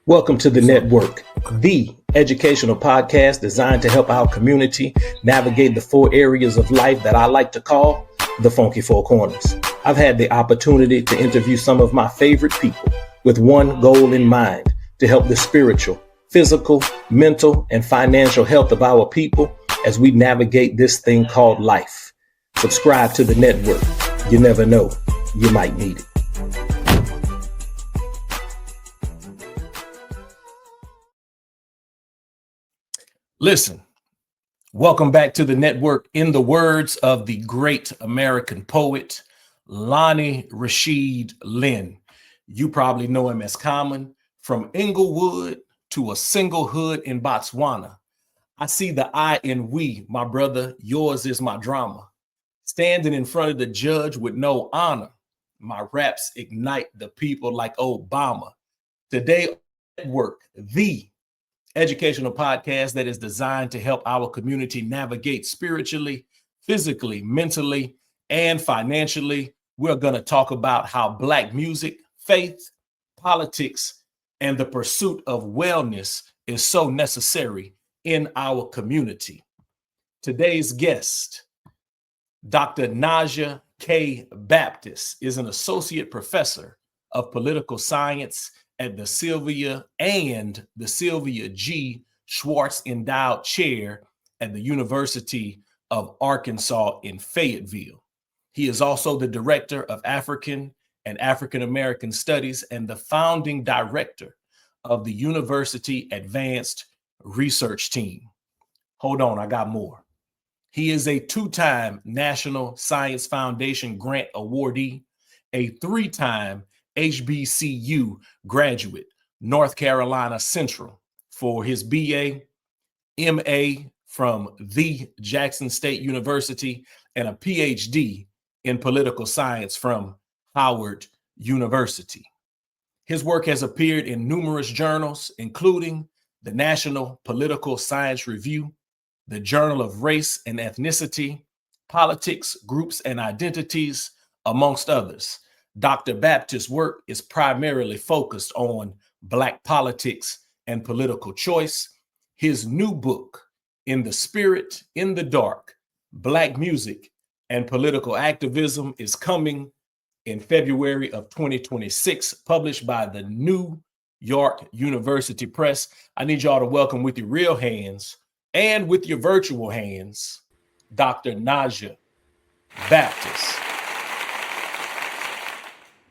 Welcome to the network, the educational podcast designed to help our community navigate the four areas of life that I like to call the funky four corners. I've had the opportunity to interview some of my favorite people with one goal in mind: to help the spiritual, physical, mental, and financial health of our people as we navigate this thing called life. Subscribe to the network. You never know, you might need it. Listen, welcome back to the network. In the words of the great American poet, Lonnie Rashid Lynn, you probably know him as Common. From Inglewood to a single hood in Botswana, I see the I in we, my brother, yours is my drama. Standing in front of the judge with no honor, my raps ignite the people like Obama. Today, network, the educational podcast that is designed to help our community navigate spiritually, physically, mentally, and financially. We're going to talk about how Black music, faith, politics, and the pursuit of wellness is so necessary in our community. Today's guest, Dr. Naja K. Baptist, is an associate professor of political science at the Sylvia G. Schwartz Endowed Chair at the University of Arkansas in Fayetteville. He is also the director of African and African American Studies and the founding director of the University Advanced Research Team. Hold on, I got more. He is a two-time National Science Foundation grant awardee, a three-time HBCU graduate, North Carolina Central, for his BA, MA from the Jackson State University, and a PhD in political science from Howard University. His work has appeared in numerous journals, including the National Political Science Review, the Journal of Race and Ethnicity, Politics, Groups and Identities, amongst others. Dr. Baptist's work is primarily focused on Black politics and political choice. His new book, In the Spirit, in the Dark, Black Music and Political Activism, is coming in February of 2026, published by the New York University Press. I need y'all to welcome with your real hands and with your virtual hands, Dr. Naja Baptist.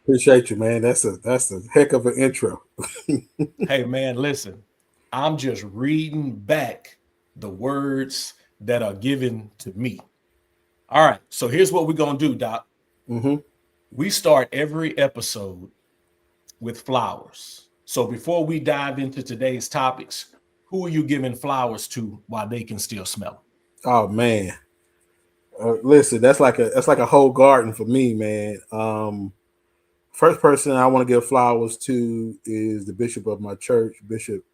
Appreciate you, man. That's a heck of an intro. Hey, man, listen, I'm just reading back the words that are given to me. All right, so here's what we're going to do, Doc. We start every episode with flowers. So before we dive into today's topics, who are you giving flowers to while they can still smell? Oh man, listen, that's like a whole garden for me, man. First person I want to give flowers to is the bishop of my church, Bishop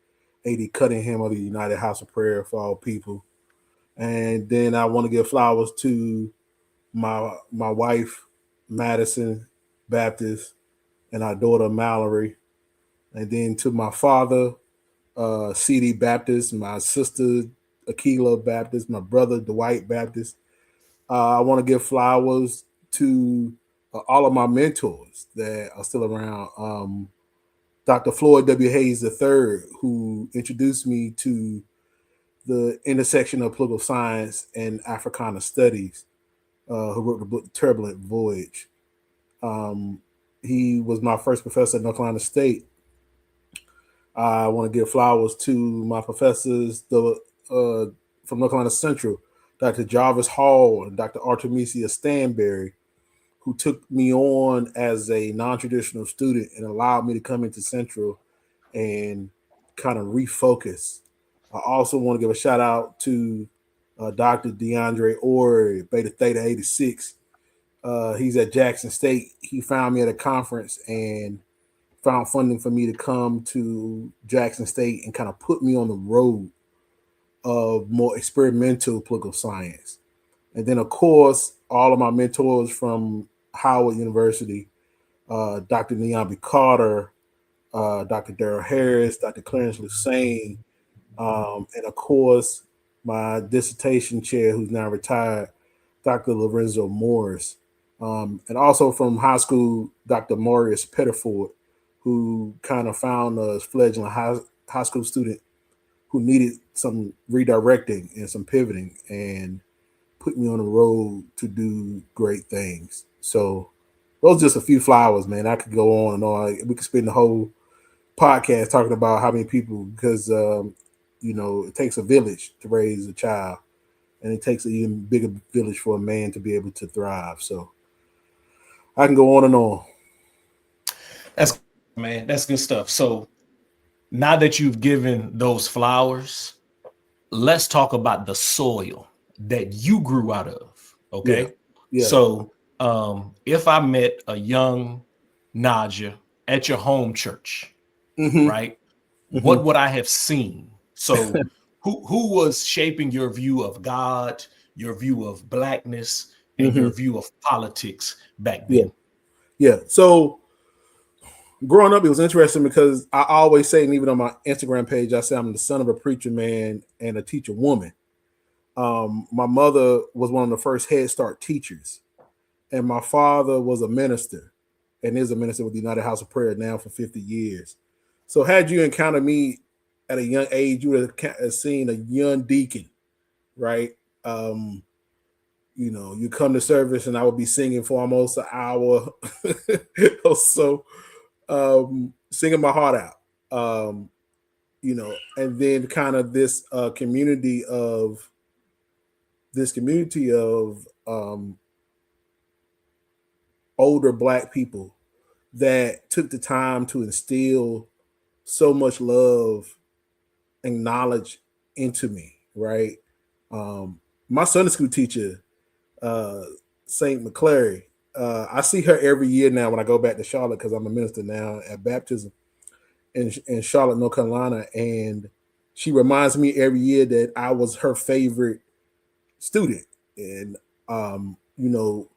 A.D. Cunningham of the United House of Prayer for All People, and then I want to give flowers to my wife, Madison Baptist, and our daughter Mallory, and then to my father, C.D. Baptist, my sister Akila Baptist, my brother Dwight Baptist. I want to give flowers to all of my mentors that are still around. Dr. Floyd W. Hayes III, who introduced me to the intersection of political science and Africana studies, who wrote the book Turbulent Voyage. He was my first professor at North Carolina State. I want to give flowers to my professors from North Carolina Central, Dr. Jarvis Hall and Dr. Artemisia Stanberry, who took me on as a non-traditional student and allowed me to come into Central and kind of refocus. I also want to give a shout out to Dr. DeAndre Orr, Beta Theta 86. He's at Jackson State. He found me at a conference and found funding for me to come to Jackson State and kind of put me on the road of more experimental political science. And then, of course, all of my mentors from Howard University, Dr. Neon B. Carter, Dr. Darrell Harris, Dr. Clarence Lucene, and of course, my dissertation chair, who's now retired, Dr. Lorenzo Morris. And also from high school, Dr. Maurice Pettiford, who kind of found a fledgling high school student who needed some redirecting and some pivoting and put me on the road to do great things. So those are just a few flowers, man. I could go on and on. We could spend the whole podcast talking about how many people, because it takes a village to raise a child, and it takes an even bigger village for a man to be able to thrive. So I can go on and on. That's man, that's good stuff. So now that you've given those flowers, let's talk about the soil that you grew out of. Yeah, Okay. yeah. So if I met a young Naja at your home church, Mm-hmm. right? Mm-hmm. What would I have seen? So who was shaping your view of God, your view of blackness, and Mm-hmm. your view of politics back Yeah, then? yeah. So growing up, it was interesting because I always say, and even on my Instagram page, I say I'm the son of a preacher man and a teacher woman. My mother was one of the first Head Start teachers, and my father was a minister and is a minister with the United House of Prayer now for 50 years. So, had you encountered me at a young age, you would have seen a young deacon, right? Um, you come to service and I would be singing for almost an hour or so, singing my heart out. Um, and then kind of this community of older black people that took the time to instill so much love and knowledge into me, right? Um, my Sunday school teacher, uh, Saint McClary, I see her every year now when I go back to Charlotte because I'm a minister now at Baptism in Charlotte, North Carolina, and she reminds me every year that I was her favorite student, and um, you know,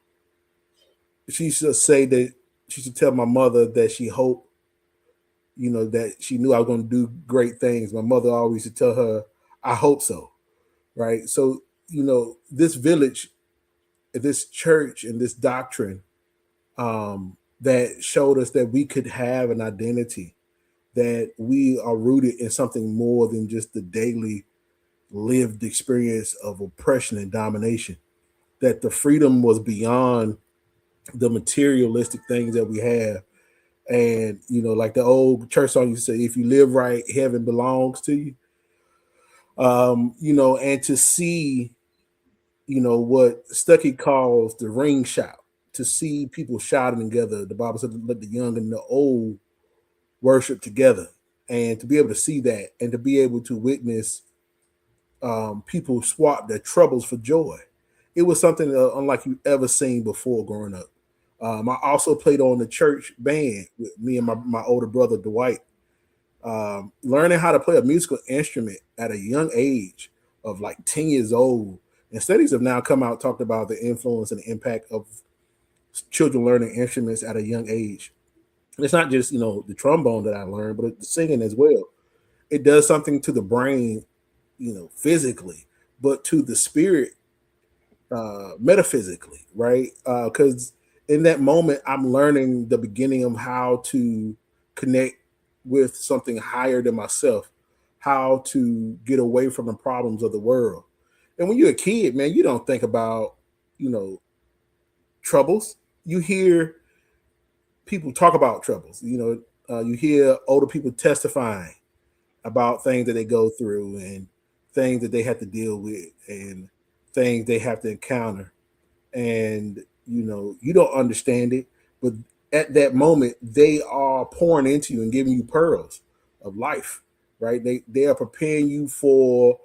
she should say that she should tell my mother that she hoped, that she knew I was going to do great things. My mother always used to tell her, I hope so. Right. So, this village, this church, and this doctrine that showed us that we could have an identity, that we are rooted in something more than just the daily lived experience of oppression and domination, that the freedom was beyond the materialistic things that we have. And like the old church song used to say, if you live right, heaven belongs to you. And to see, what Stuckey calls the ring shout, to see people shouting together. The Bible said, let the young and the old worship together. And to be able to see that and to be able to witness people swap their troubles for joy. It was something unlike you ever seen before growing up. I also played on the church band with me and my older brother Dwight. Learning how to play a musical instrument at a young age of like 10 years old. And studies have now come out talked about the influence and the impact of children learning instruments at a young age. And it's not just the trombone that I learned, but the singing as well. It does something to the brain, physically, but to the spirit, metaphysically, right? Because in that moment, I'm learning the beginning of how to connect with something higher than myself, how to get away from the problems of the world. And when you're a kid, man, you don't think about, you know, troubles. You hear people talk about troubles. You hear older people testifying about things that they go through and things that they have to deal with and things they have to encounter. And you don't understand it, but at that moment they are pouring into you and giving you pearls of life, right? They are preparing you for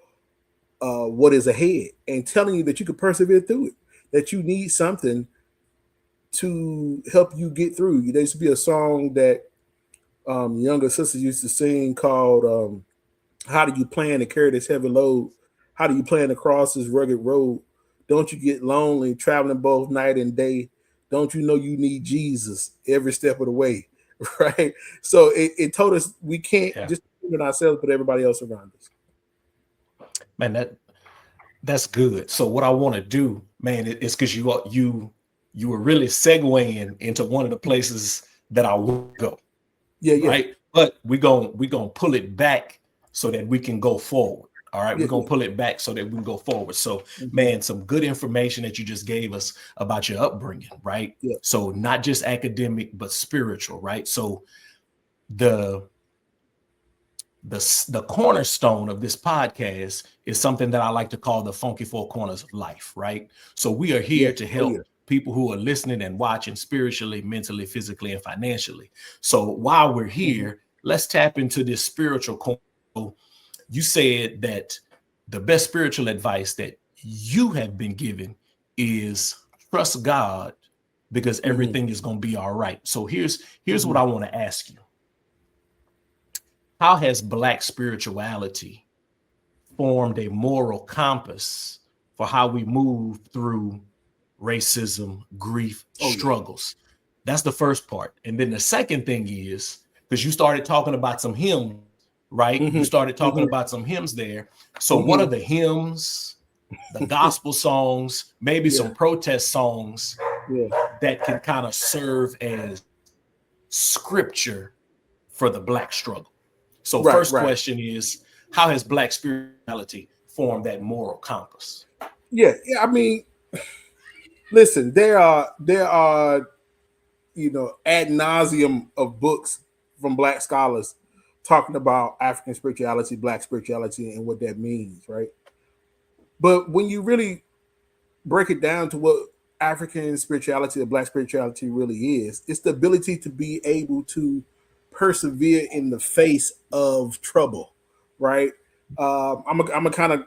what is ahead and telling you that you can persevere through it, that you need something to help you get through. There used to be a song that younger sisters used to sing called how do you plan to carry this heavy load? How do you plan to cross this rugged road? Don't you get lonely traveling both night and day? Don't you know you need Jesus every step of the way? right? So it told us we can't Yeah. just limit ourselves, but everybody else around us. Man, that's good. So what I want to do, man, it's because you were really segueing into one of the places that I will go, Yeah, yeah, right? But we gonna pull it back so that we can go forward. All right, yeah, we're gonna pull it back so that we can go forward. So, mm-hmm. man, some good information that you just gave us about your upbringing, right? Yeah. So not just academic, but spiritual, right? So the the cornerstone of this podcast is something that I like to call the funky four corners of life, right? So we are Yeah. here to Oh, yeah. help people who are listening and watching spiritually, mentally, physically, and financially. So while we're Mm-hmm. here, let's tap into this spiritual corner. You said that the best spiritual advice that you have been given is trust God because Mm-hmm. everything is going to be all right. So here's what Mm-hmm. I want to ask you. How has Black spirituality formed a moral compass for how we move through racism, grief, Oh, yeah. struggles? That's the first part. And then the second thing is, because you started talking about some hymns, right? You Mm-hmm. started talking Mm-hmm. about some hymns there. So what are Mm-hmm. the hymns, the gospel songs, maybe Yeah. some protest songs Yeah. that can kind of serve as scripture for the Black struggle? So Right. first Right. question is, how has Black spirituality formed that moral compass? Yeah. Yeah. I mean, listen, there are ad nauseum of books from Black scholars talking about African spirituality, Black spirituality, and what that means, right? But when you really break it down to what African spirituality or Black spirituality really is, it's the ability to be able to persevere in the face of trouble, right? I'm a kind of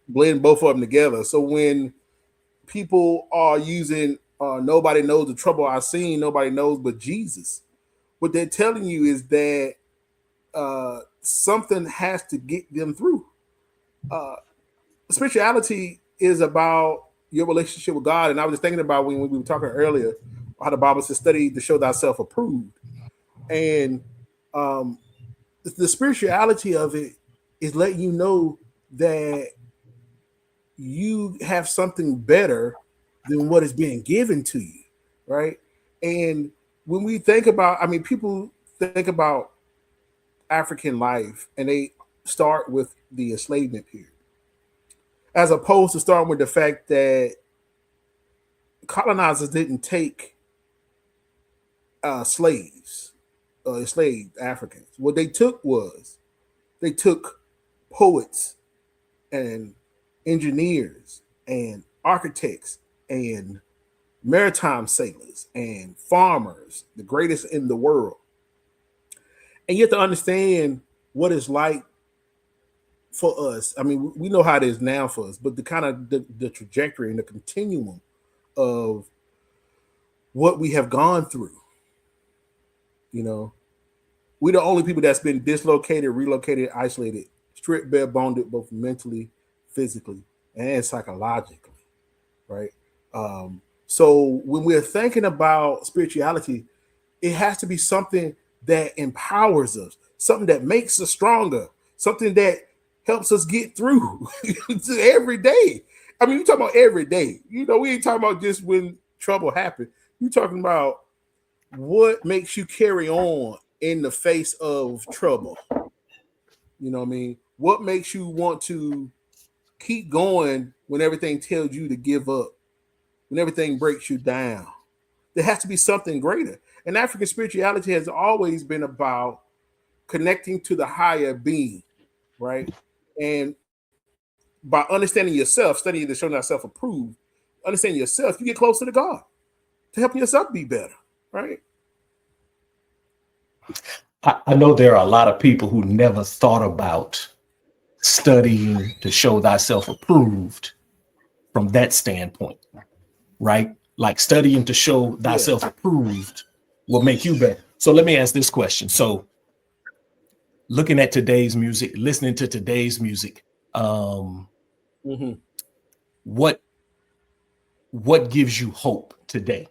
blend both of them together. So when people are using nobody knows the trouble I've seen, nobody knows but Jesus, what they're telling you is that something has to get them through. Uh, Spirituality is about your relationship with God. And I was just thinking about when we were talking earlier, how the Bible says, study to show thyself approved. And um, the spirituality of it is letting you know that you have something better than what is being given to you, right? And when we think about, I mean, people think about African life and they start with the enslavement period, as opposed to starting with the fact that colonizers didn't take slaves, enslaved Africans. What they took was they took poets and engineers and architects and maritime sailors and farmers, the greatest in the world. And you have to understand what it's like for us. I mean, we know how it is now for us, but the kind of the trajectory and the continuum of what we have gone through, you know, we're the only people that's been dislocated, relocated, isolated, stripped bare boned, both mentally, physically, and psychologically, right? So when we're thinking about spirituality, it has to be something that empowers us, something that makes us stronger, something that helps us get through every day. I mean, we're talking about every day. We ain't talking about just when trouble happens. We're talking about what makes you carry on in the face of trouble. You know what I mean? What makes you want to keep going when everything tells you to give up, when everything breaks you down? There has to be something greater. And African spirituality has always been about connecting to the higher being, right? And by understanding yourself, studying to show thyself approved, understanding yourself, you get closer to God to help yourself be better, right? I know there are a lot of people who never thought about studying to show thyself approved from that standpoint, right? Like studying to show Yeah. thyself approved will make you better. So let me ask this question. So looking at today's music, listening to today's music, um, Mm-hmm. what gives you hope today?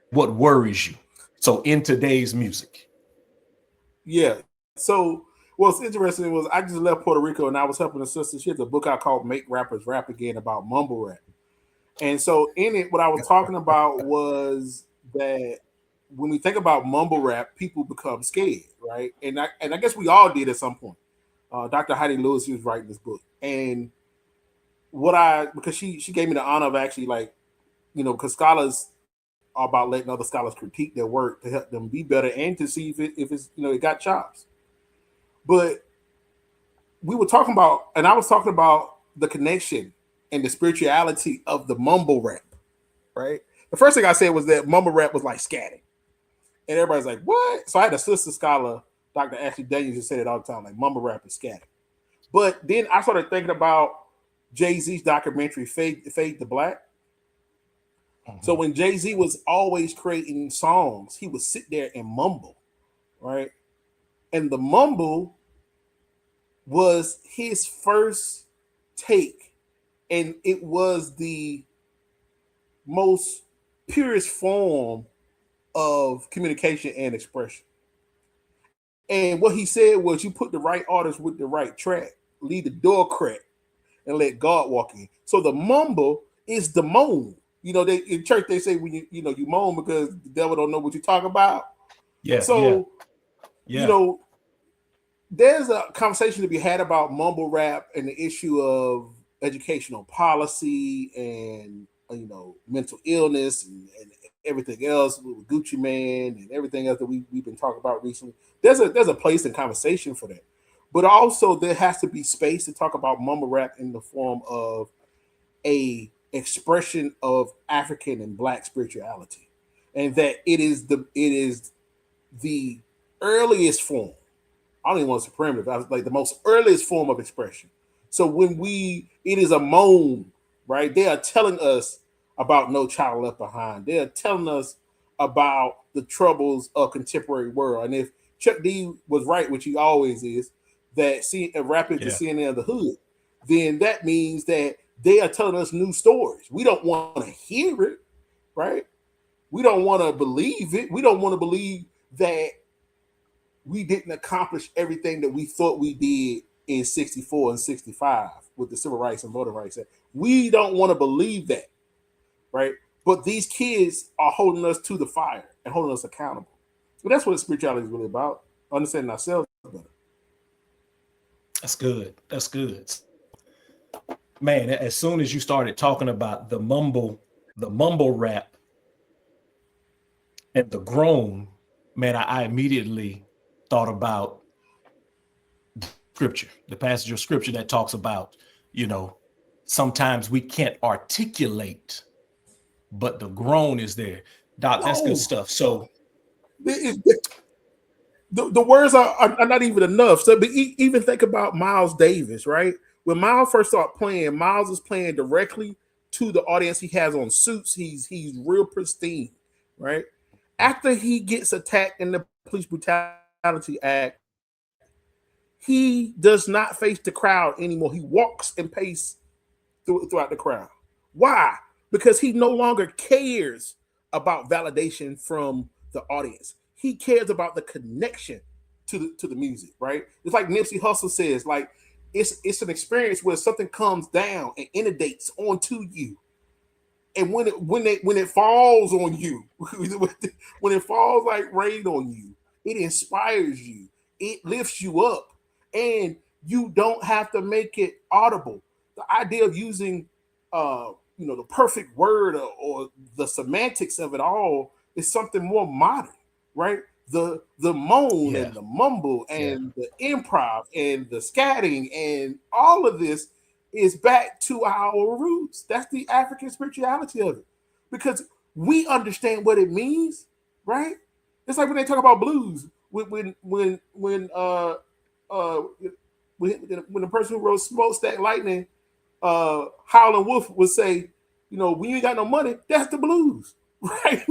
What worries you? So in today's music. Yeah. So what's interesting was I just left Puerto Rico and I was helping a sister. She has a book out called "Make Rappers Rap Again" about mumble rap. And so in it, what I was talking about was that when we think about mumble rap, people become scared, right? And I guess we all did at some point. Dr. Heidi Lewis, she was writing this book, and because she gave me the honor of actually because scholars are about letting other scholars critique their work to help them be better and to see if it's it got chops. But we were talking about, and I was talking about the connection and the spirituality of the mumble rap, right? The first thing I said was that mumble rap was like scatting. And everybody's like, what? So I had a sister scholar, Dr. Ashley Daniels, who said it all the time, like mumble rap is scatting. But then I started thinking about Jay-Z's documentary, Fade to Black. So when Jay-Z was always creating songs, he would sit there and mumble, right? And the mumble was his first take, and it was the most purest form of communication and expression. And what he said was, you put the right artist with the right track, leave the door crack, and let God walk in. So the mumble is the moan. They in church they say when you moan because the devil don't know what you talk about. Yeah. So Yeah. There's a conversation to be had about mumble rap and the issue of educational policy and mental illness and everything else with Gucci Man and everything else that we've been talking about recently. There's a place and conversation for that, but also there has to be space to talk about mumble rap in the form of a expression of African and Black spirituality, and that it is the earliest form. I don't even want to say primitive. I was like the most earliest form of expression. So it is a moan, right? They are telling us about No Child Left Behind. They are telling us about the troubles of contemporary world. And if Chuck D was right, which he always is, that rap is the CNN of the hood, then that means that they are telling us new stories. We don't want to hear it, right? We don't want to believe it. We don't want to believe that we didn't accomplish everything that we thought we did in 64 and 65 with the Civil Rights and Voting Rights Act. We don't want to believe that, right? But these kids are holding us to the fire and holding us accountable. So that's what spirituality is really about, understanding ourselves better. That's good. That's good. Man, as soon as you started talking about the mumble rap and the groan, man, I immediately thought about scripture, the passage of scripture that talks about, sometimes we can't articulate, but the groan is there. Doc, that's good stuff. So the words are not even enough. So, but even think about Miles Davis, right? When Miles first started playing, Miles is playing directly to the audience. He has on suits. He's real pristine, right? After he gets attacked in the Police Brutality Act, he does not face the crowd anymore. He walks and paces throughout the crowd. Why? Because he no longer cares about validation from the audience. He cares about the connection to the music, right? It's like Nipsey Hussle says, like it's an experience where something comes down and inundates onto you. And when it falls on you, when it falls like rain on you, it inspires you. It lifts you up, and you don't have to make it audible. The idea of using, the perfect word or the semantics of it all is something more modern, right? The moan and the mumble and the improv and the scatting and all of this is back to our roots. That's the African spirituality of it, because we understand what it means, right? It's like when they talk about blues, when the person who wrote Smokestack Lightning, Howlin' Wolf would say, when you ain't got no money, that's the blues, right?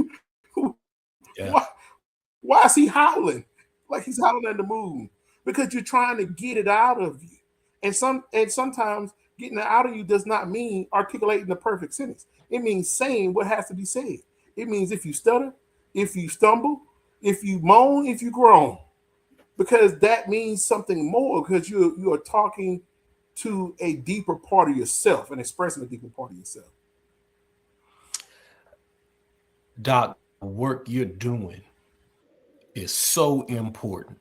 Yeah. Why is he howling? Like he's howling at the moon, because you're trying to get it out of you. And sometimes getting it out of you does not mean articulating the perfect sentence. It means saying what has to be said. It means if you stutter, if you stumble, if you moan, if you groan, because that means something more, because you are talking to a deeper part of yourself and expressing a deeper part of yourself. Doc, work you're doing is so important.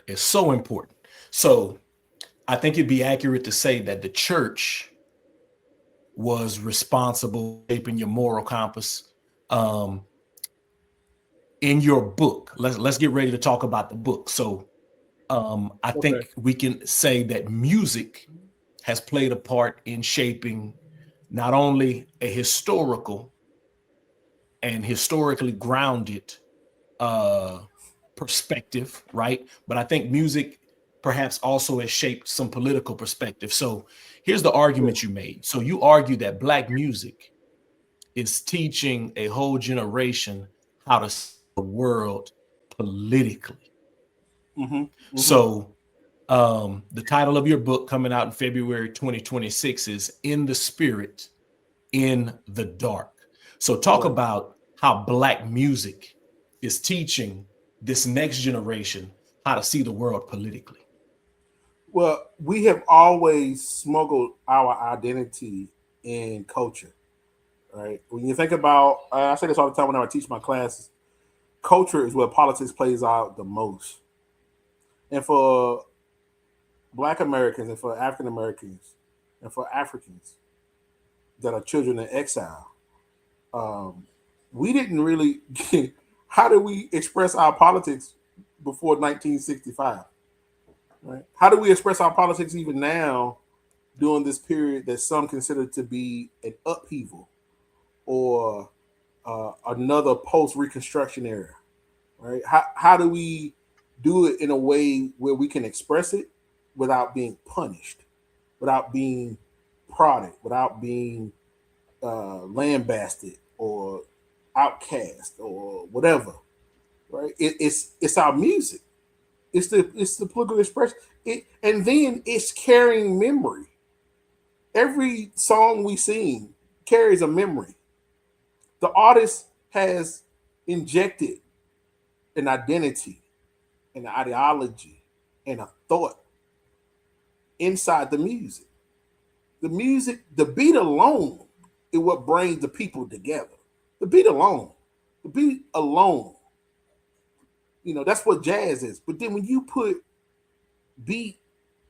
It's so important. So I think it'd be accurate to say that the church was responsible for shaping your moral compass. Um, in your book, let's get ready to talk about the book. So I Okay. think we can say that music has played a part in shaping not only a historical and historically grounded uh, perspective, right? But I think music perhaps also has shaped some political perspective. So here's the Yeah. argument you made. So you argue that Black music is teaching a whole generation how to see the world politically. Mm-hmm. Mm-hmm. So the title of your book coming out in February 2026 is In the Spirit, in the Dark. So talk Right. about how Black music is teaching this next generation how to see the world politically. Well, we have always smuggled our identity in culture, right? When you think about, I say this all the time whenever I teach my classes, culture is where politics plays out the most. And for Black Americans and for African Americans and for Africans that are children in exile, um, we didn't really get, how do we express our politics before 1965? Right? How do we express our politics even now during this period that some consider to be an upheaval or another post Reconstruction era? Right? How do we do it in a way where we can express it without being punished, without being prodded, without being lambasted or outcast or whatever? Right? It's our music. It's the political expression. And then it's carrying memory. Every song we sing carries a memory. The artist has injected an identity, an ideology, and a thought inside the music. The music, the beat alone is what brings the people together. The beat alone. The beat alone. That's what jazz is. But then when you put beat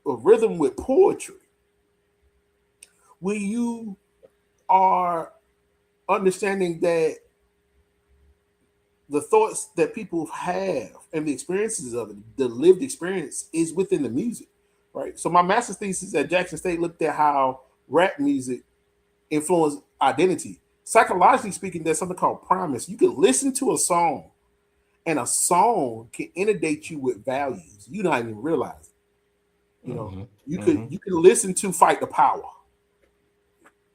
or rhythm with poetry, when you are understanding that the thoughts that people have and the experiences of it, the lived experience is within the music, right? So my master's thesis at Jackson State looked at how rap music influenced identity. Psychologically speaking, there's something called primus. You can listen to a song and a song can inundate you with values. You don't even realize it. Mm-hmm, You could mm-hmm. you can listen to Fight the Power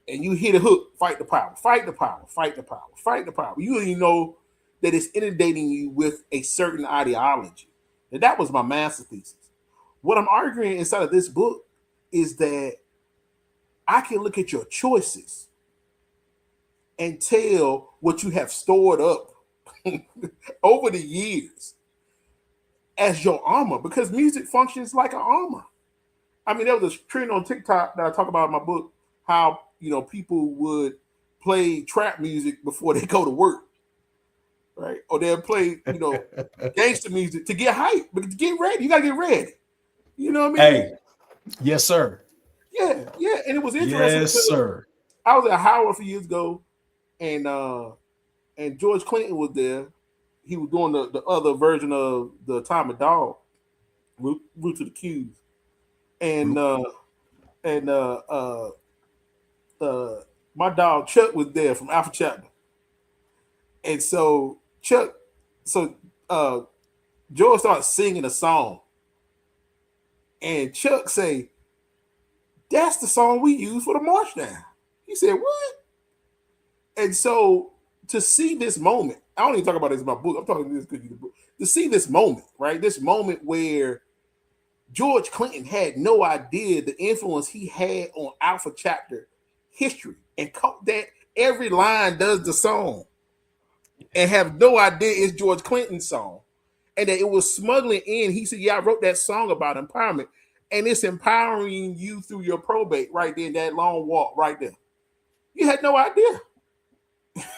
and you hit a hook, fight the power, fight the power, fight the power, fight the power. You don't even know that it's inundating you with a certain ideology. And that was my master thesis. What I'm arguing inside of this book is that I can look at your choices and tell what you have stored up over the years as your armor, because music functions like an armor. I mean, there was a trend on TikTok that I talk about in my book, how people would play trap music before they go to work, right? Or they'll play, gangster music to get hype, but to get ready, you gotta get ready. You know what I mean? Hey, yes, sir. Yeah, yeah. And it was interesting Yes, because sir. I was at Howard a few years ago, and George Clinton was there. He was doing the other version of the Atomic Dog, Root to the Q's, and and uh, my dog Chuck was there from Alpha Chapter, and so so uh, George started singing a song, and Chuck say, "That's the song we use for the march down." He said, "What?" And so to see this moment, I don't even talk about this in my book. I'm talking this because you the book. To see this moment, right? This moment where George Clinton had no idea the influence he had on Alpha Chapter history, and caught that every line does the song, and have no idea it's George Clinton's song. and that it was smuggling in. He said, "Yeah, I wrote that song about empowerment, and it's empowering you through your probate right there, that long walk right there." You had no idea.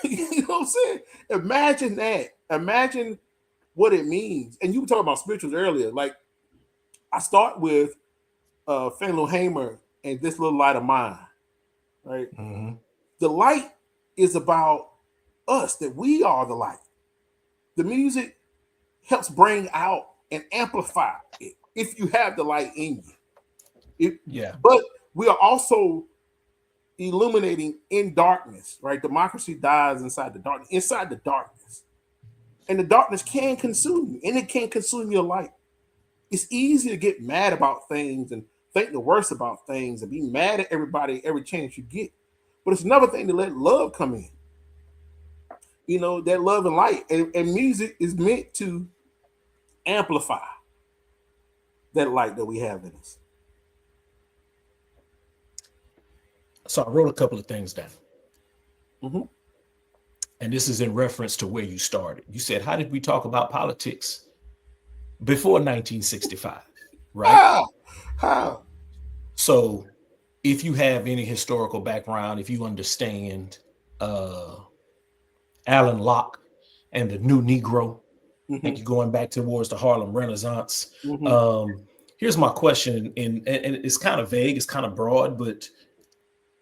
You know what I'm saying? Imagine that. Imagine what it means. And you were talking about spirituals earlier. Like I start with Fanlo Hamer and This Little Light of Mine, right? Mm-hmm. The light is about us, that we are the light. The music helps bring out and amplify it if you have the light in you. But we are also illuminating in darkness, right? Democracy dies inside the darkness. And the darkness can consume you, and it can consume your light. It's easy to get mad about things and think the worst about things and be mad at everybody every chance you get. But it's another thing to let love come in. You know, that love and light. And music is meant to amplify that light that we have in us. So I wrote a couple of things down. Mm-hmm. And this is in reference to where you started. You said, how did we talk about politics before 1965? Right? How? So if you have any historical background, if you understand Alan Locke and the New Negro, I think you're going back towards the Harlem Renaissance. Here's my question, and it's kind of vague, it's kind of broad, but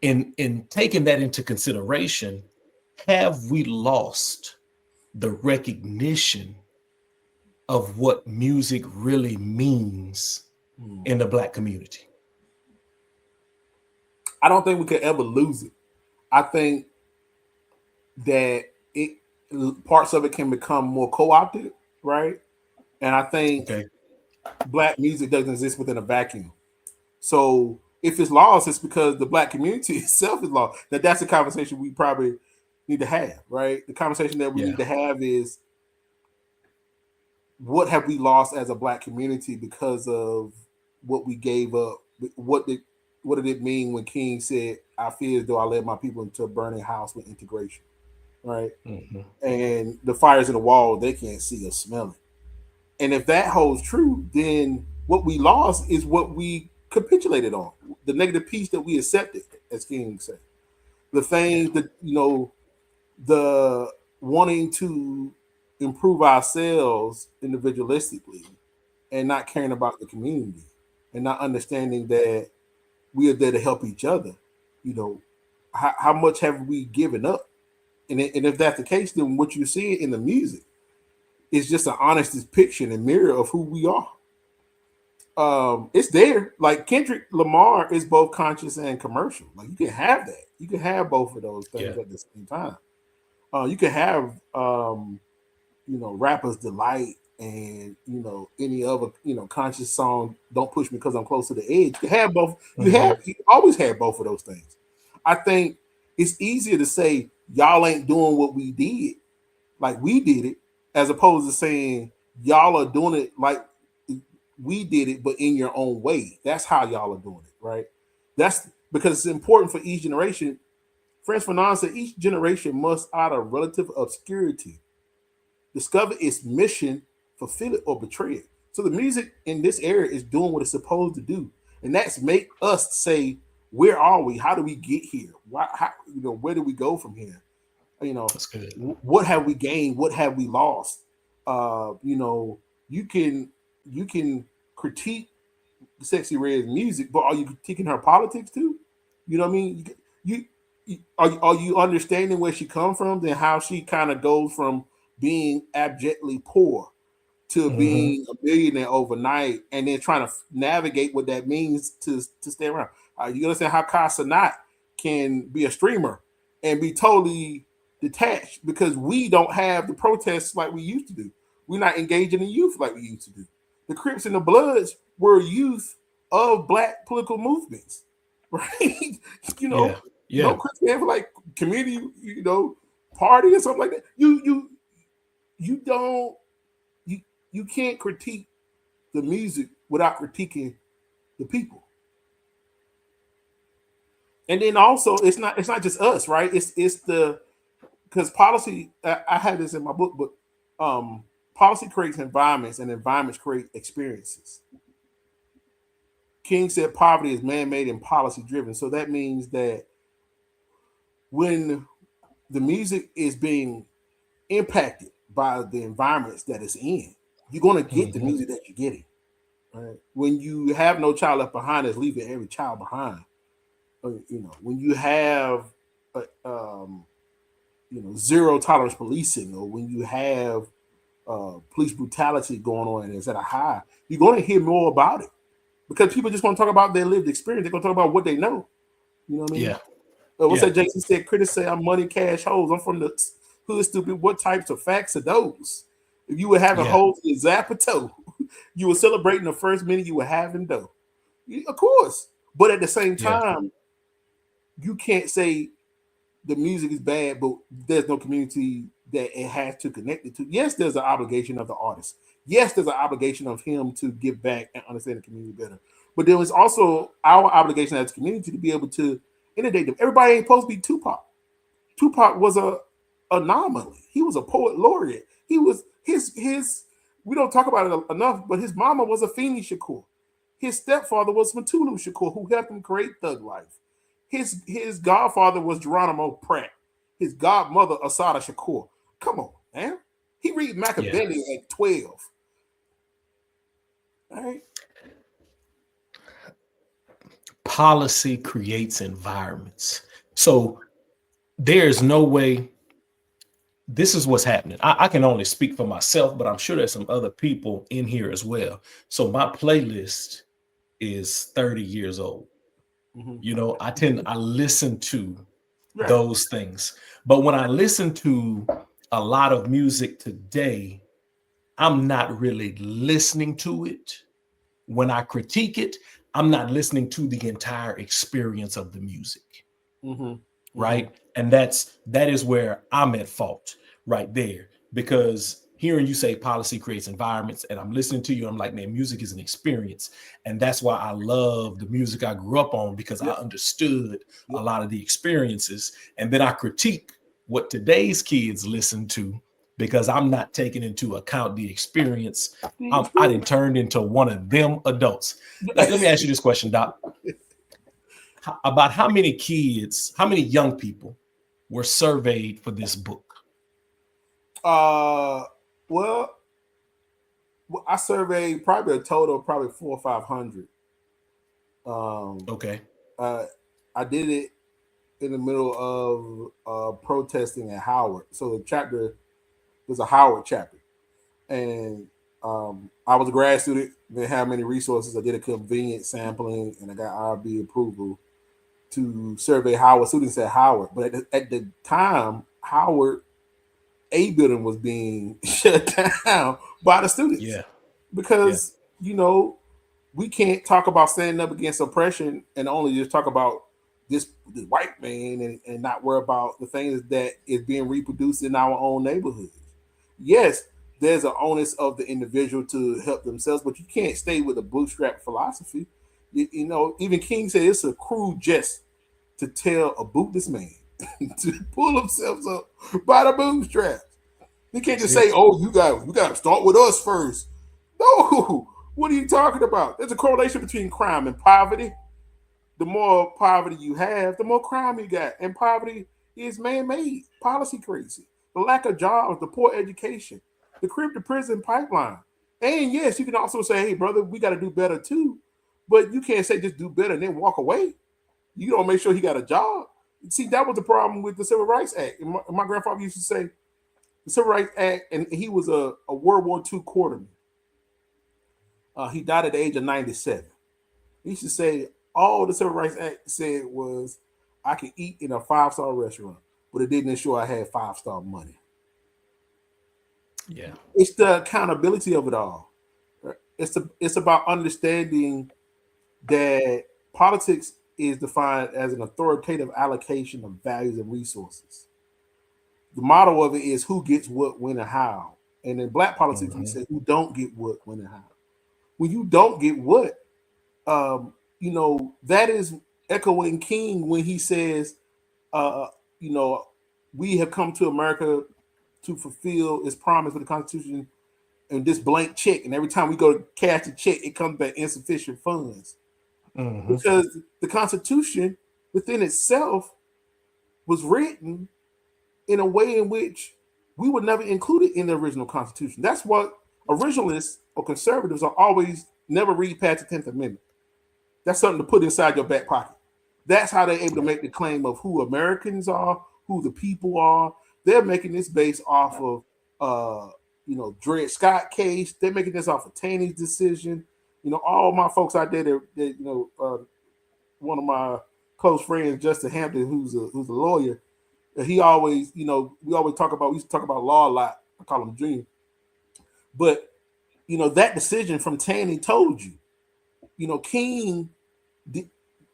in taking that into consideration, have we lost the recognition of what music really means in the Black community? I don't think we could ever lose it. I think that parts of it can become more co-opted, right? And I think Black music doesn't exist within a vacuum. So if it's lost, it's because the Black community itself is lost. That's a conversation we probably need to have, right? The conversation that we need to have is, what have we lost as a Black community because of what we gave up? What did it mean when King said, "I fear as though I led my people into a burning house with integration," right? And the fires in the wall, they can't see or smell it. And if that holds true, then what we lost is what we capitulated on, the negative piece that we accepted, as King said. The things that, the wanting to improve ourselves individualistically and not caring about the community and not understanding that we are there to help each other. How much have we given up? And if that's the case, then what you see in the music is just an honest depiction and mirror of who we are. It's there. Like Kendrick Lamar is both conscious and commercial. Like you can have that. You can have both of those things at the same time. You can have Rapper's Delight and any other conscious song, Don't Push Me Because I'm Close to the Edge. You can have both. You always have both of those things. I think it's easier to say y'all ain't doing what we did, like we did it, as opposed to saying y'all are doing it like we did it, but in your own way. That's how y'all are doing it, right? That's because it's important for each generation. Frantz Fanon said each generation must, out of relative obscurity, discover its mission, fulfill it, or betray it. So the music in this area is doing what it's supposed to do, and that's make us say, where are we? How do we get here? Where do we go from here? That's good. What have we gained? What have we lost? You can critique Sexy Red's music, but are you critiquing her politics too? You know what I mean? Are you understanding where she come from and how she kind of goes from being abjectly poor to being a millionaire overnight, and then trying to navigate what that means to stay around? You understand how Kai Cenat can be a streamer and be totally detached because we don't have the protests like we used to do. We're not engaging in youth like we used to do. The Crips and the Bloods were youth of Black political movements, right? Crips have like community, party or something like that. You can't critique the music without critiquing the people. And then also, it's not just us, right? It's because policy. I had this in my book, but Policy creates environments, and environments create experiences. King said poverty is man-made and policy-driven. So that means that when the music is being impacted by the environments that it's in, you're going to get the music that you're getting. Right? When you have no child left behind, it's leaving every child behind. When you have, zero tolerance policing, or when you have police brutality going on and it's at a high, you're going to hear more about it because people just want to talk about their lived experience. They're going to talk about what they know. You know what I mean? Yeah. What's that? Jason said, critics say I'm money, cash, hoes. I'm from the hood, stupid. What types of facts are those? If you were having holes in your Zapato, you were celebrating the first minute you were having dough. Of course. But at the same time, you can't say the music is bad, but there's no community that it has to connect it to. Yes, there's an obligation of the artist. Yes, there's an obligation of him to give back and understand the community better. But there was also our obligation as a community to be able to inundate them. Everybody ain't supposed to be Tupac. Tupac was a anomaly. He was a poet laureate. He was his. We don't talk about it enough, but his mama was Afeni Shakur. His stepfather was Matulu Shakur, who helped him create Thug Life. His godfather was Geronimo Pratt. His godmother Asada Shakur. Come on, man. He read Machiavelli at 12. All right. Policy creates environments. So there's no way. This is what's happening. I can only speak for myself, but I'm sure there's some other people in here as well. So my playlist is 30 years old. I listen to those things. But when I listen to a lot of music today, I'm not really listening to it. When I critique it, I'm not listening to the entire experience of the music. Right. And that is where I'm at fault right there, because hearing you say policy creates environments, and I'm listening to you, I'm like, man, music is an experience. And that's why I love the music I grew up on, because I understood a lot of the experiences. And then I critique what today's kids listen to, because I'm not taking into account the experience. I done turned into one of them adults. Let me ask you this question, Doc. About how many young people were surveyed for this book? Well, I surveyed probably a total of probably 400 or 500. Okay. I did it in the middle of protesting at Howard. So the chapter was a Howard chapter, and I was a grad student. Didn't have many resources. I did a convenient sampling, and I got IRB approval to survey Howard students at Howard. But at the time, Howard A building was being shut down by the students. Yeah. Because, we can't talk about standing up against oppression and only just talk about this white man and not worry about the things that is being reproduced in our own neighborhoods. Yes, there's an onus of the individual to help themselves, but you can't stay with a bootstrap philosophy. Even King said it's a cruel jest to tell a bootless man to pull themselves up by the bootstraps. You can't just say, "Oh, you got to start with us first." No, what are you talking about? There's a correlation between crime and poverty. The more poverty you have, the more crime you got, and poverty is man-made, policy crazy. The lack of jobs, the poor education, the crib to prison pipeline. And yes, you can also say, "Hey, brother, we got to do better too." But you can't say just do better and then walk away. You don't make sure he got a job. See, that was the problem with the Civil Rights Act. And my grandfather used to say, the Civil Rights Act, and he was a World War II quarterman. He died at the age of 97. He used to say, all the Civil Rights Act said was, I could eat in a 5-star restaurant, but it didn't ensure I had 5-star money. Yeah. It's the accountability of it all. It's about understanding that politics is defined as an authoritative allocation of values and resources. The motto of it is who gets what, when, and how. And in Black politics, we say who don't get what, when, and how. When you don't get what, that is echoing King when he says, we have come to America to fulfill its promise with the Constitution and this blank check, and every time we go to cash the check, it comes back insufficient funds. Mm-hmm. Because the Constitution within itself was written in a way in which we were never included in the original Constitution. That's what originalists or conservatives are always never read past the 10th Amendment. That's something to put inside your back pocket. That's how they're able to make the claim of who Americans are, who the people are. They're making this based off of, Dred Scott case. They're making this off of Taney's decision. All my folks out there that one of my close friends, Justin Hampton, who's a lawyer, he always, we used to talk about law a lot. I call him Junior. But, that decision from Taney told you, King,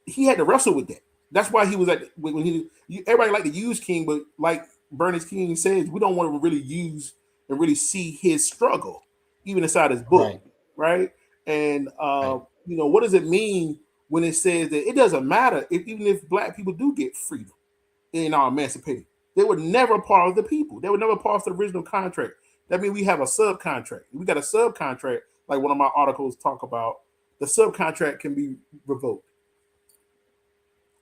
he had to wrestle with that. That's why he was when everybody like to use King, but like Bernice King says, we don't want to really use and really see his struggle, even inside his book, right? And what does it mean when it says that it doesn't matter even if Black people do get freedom and are emancipated? They were never part of the people. They were never part of the original contract. That means we have a subcontract. We got a subcontract, like one of my articles talk about. The subcontract can be revoked.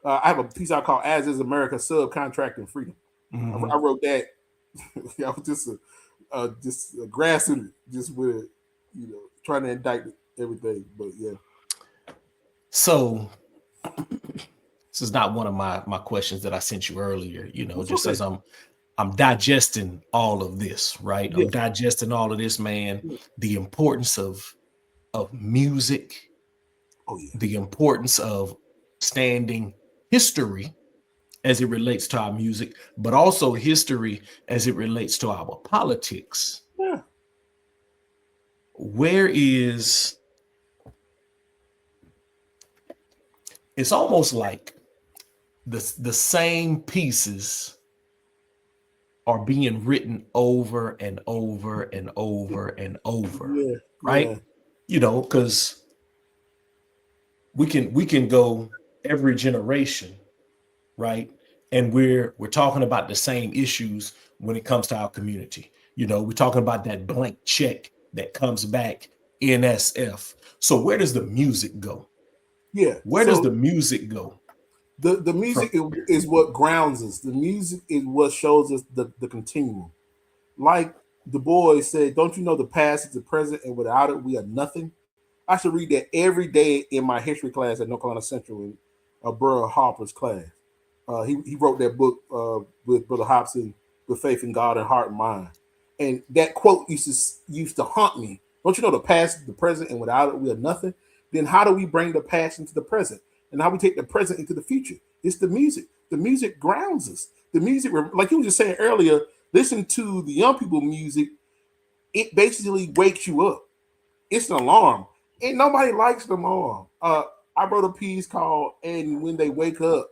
I have a piece I call "As Is America: Subcontracting Freedom." Mm-hmm. I wrote that. I was just a grassroots, just with trying to indict everything. But yeah. So this is not one of my questions that I sent you earlier. Just as I'm digesting all of this, right? Yeah. I'm digesting all of this, man. Yeah. The importance of music. Oh yeah. The importance of standing history as it relates to our music, but also history as it relates to our politics. Yeah. It's almost like the same pieces are being written over and over and over and over, right? Yeah. Because we can go every generation, right? And we're talking about the same issues when it comes to our community. We're talking about that blank check that comes back NSF. So where does the music go? Yeah. Where does the music go? The music is what grounds us. The music is what shows us the continuum. Like Du Bois said, don't you know the past is the present, and without it, we are nothing? I should read that every day in my history class at North Carolina Central in Burr Harper's class. He wrote that book with Brother Hobson, With Faith in God and Heart and Mind. And that quote used to haunt me. Don't you know the past is the present, and without it, we are nothing? Then how do we bring the past into the present? And how we take the present into the future? It's the music. The music grounds us. The music, like you were just saying earlier, listen to the young people music. It basically wakes you up. It's an alarm. And nobody likes an alarm. I wrote a piece called "And When They Wake Up,"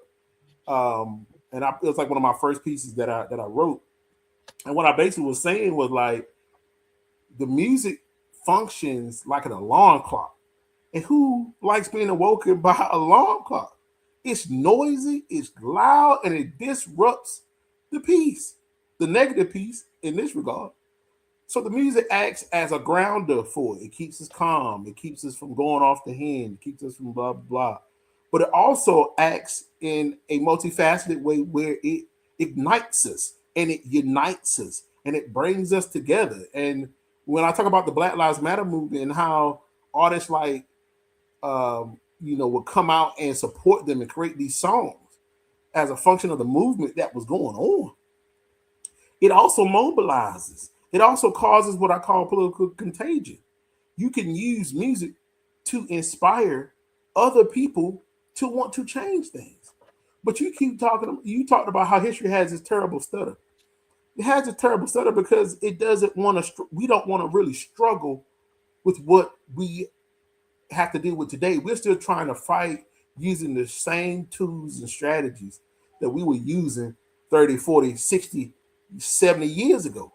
it was like one of my first pieces that I wrote. And what I basically was saying was like, the music functions like an alarm clock. And who likes being awoken by an alarm clock? It's noisy, it's loud, and it disrupts the peace, the negative peace in this regard. So the music acts as a grounder for it. It keeps us calm. It keeps us from going off the hand. It keeps us from blah, blah, blah. But it also acts in a multifaceted way where it ignites us and it unites us and it brings us together. And when I talk about the Black Lives Matter movement and how artists like would come out and support them and create these songs as a function of the movement that was going on, it also mobilizes. It also causes what I call political contagion. You can use music to inspire other people to want to change things. But you talked about how history has this terrible stutter. It has a terrible stutter because it doesn't want to, we don't want to really struggle with what we have to deal with today. We're still trying to fight using the same tools and strategies that we were using 30, 40, 60, 70 years ago.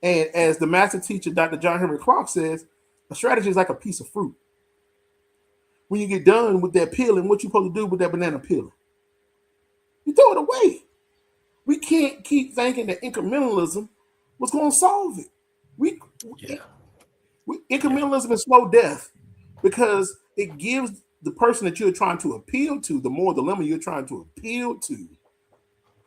And as the master teacher, Dr. John Henry Clark says, a strategy is like a piece of fruit. When you get done with that peeling, what you supposed to do with that banana peeling? You throw it away. We can't keep thinking that incrementalism was going to solve it. Incrementalism is slow death because it gives the person that you're trying to appeal to, the moral dilemma you're trying to appeal to,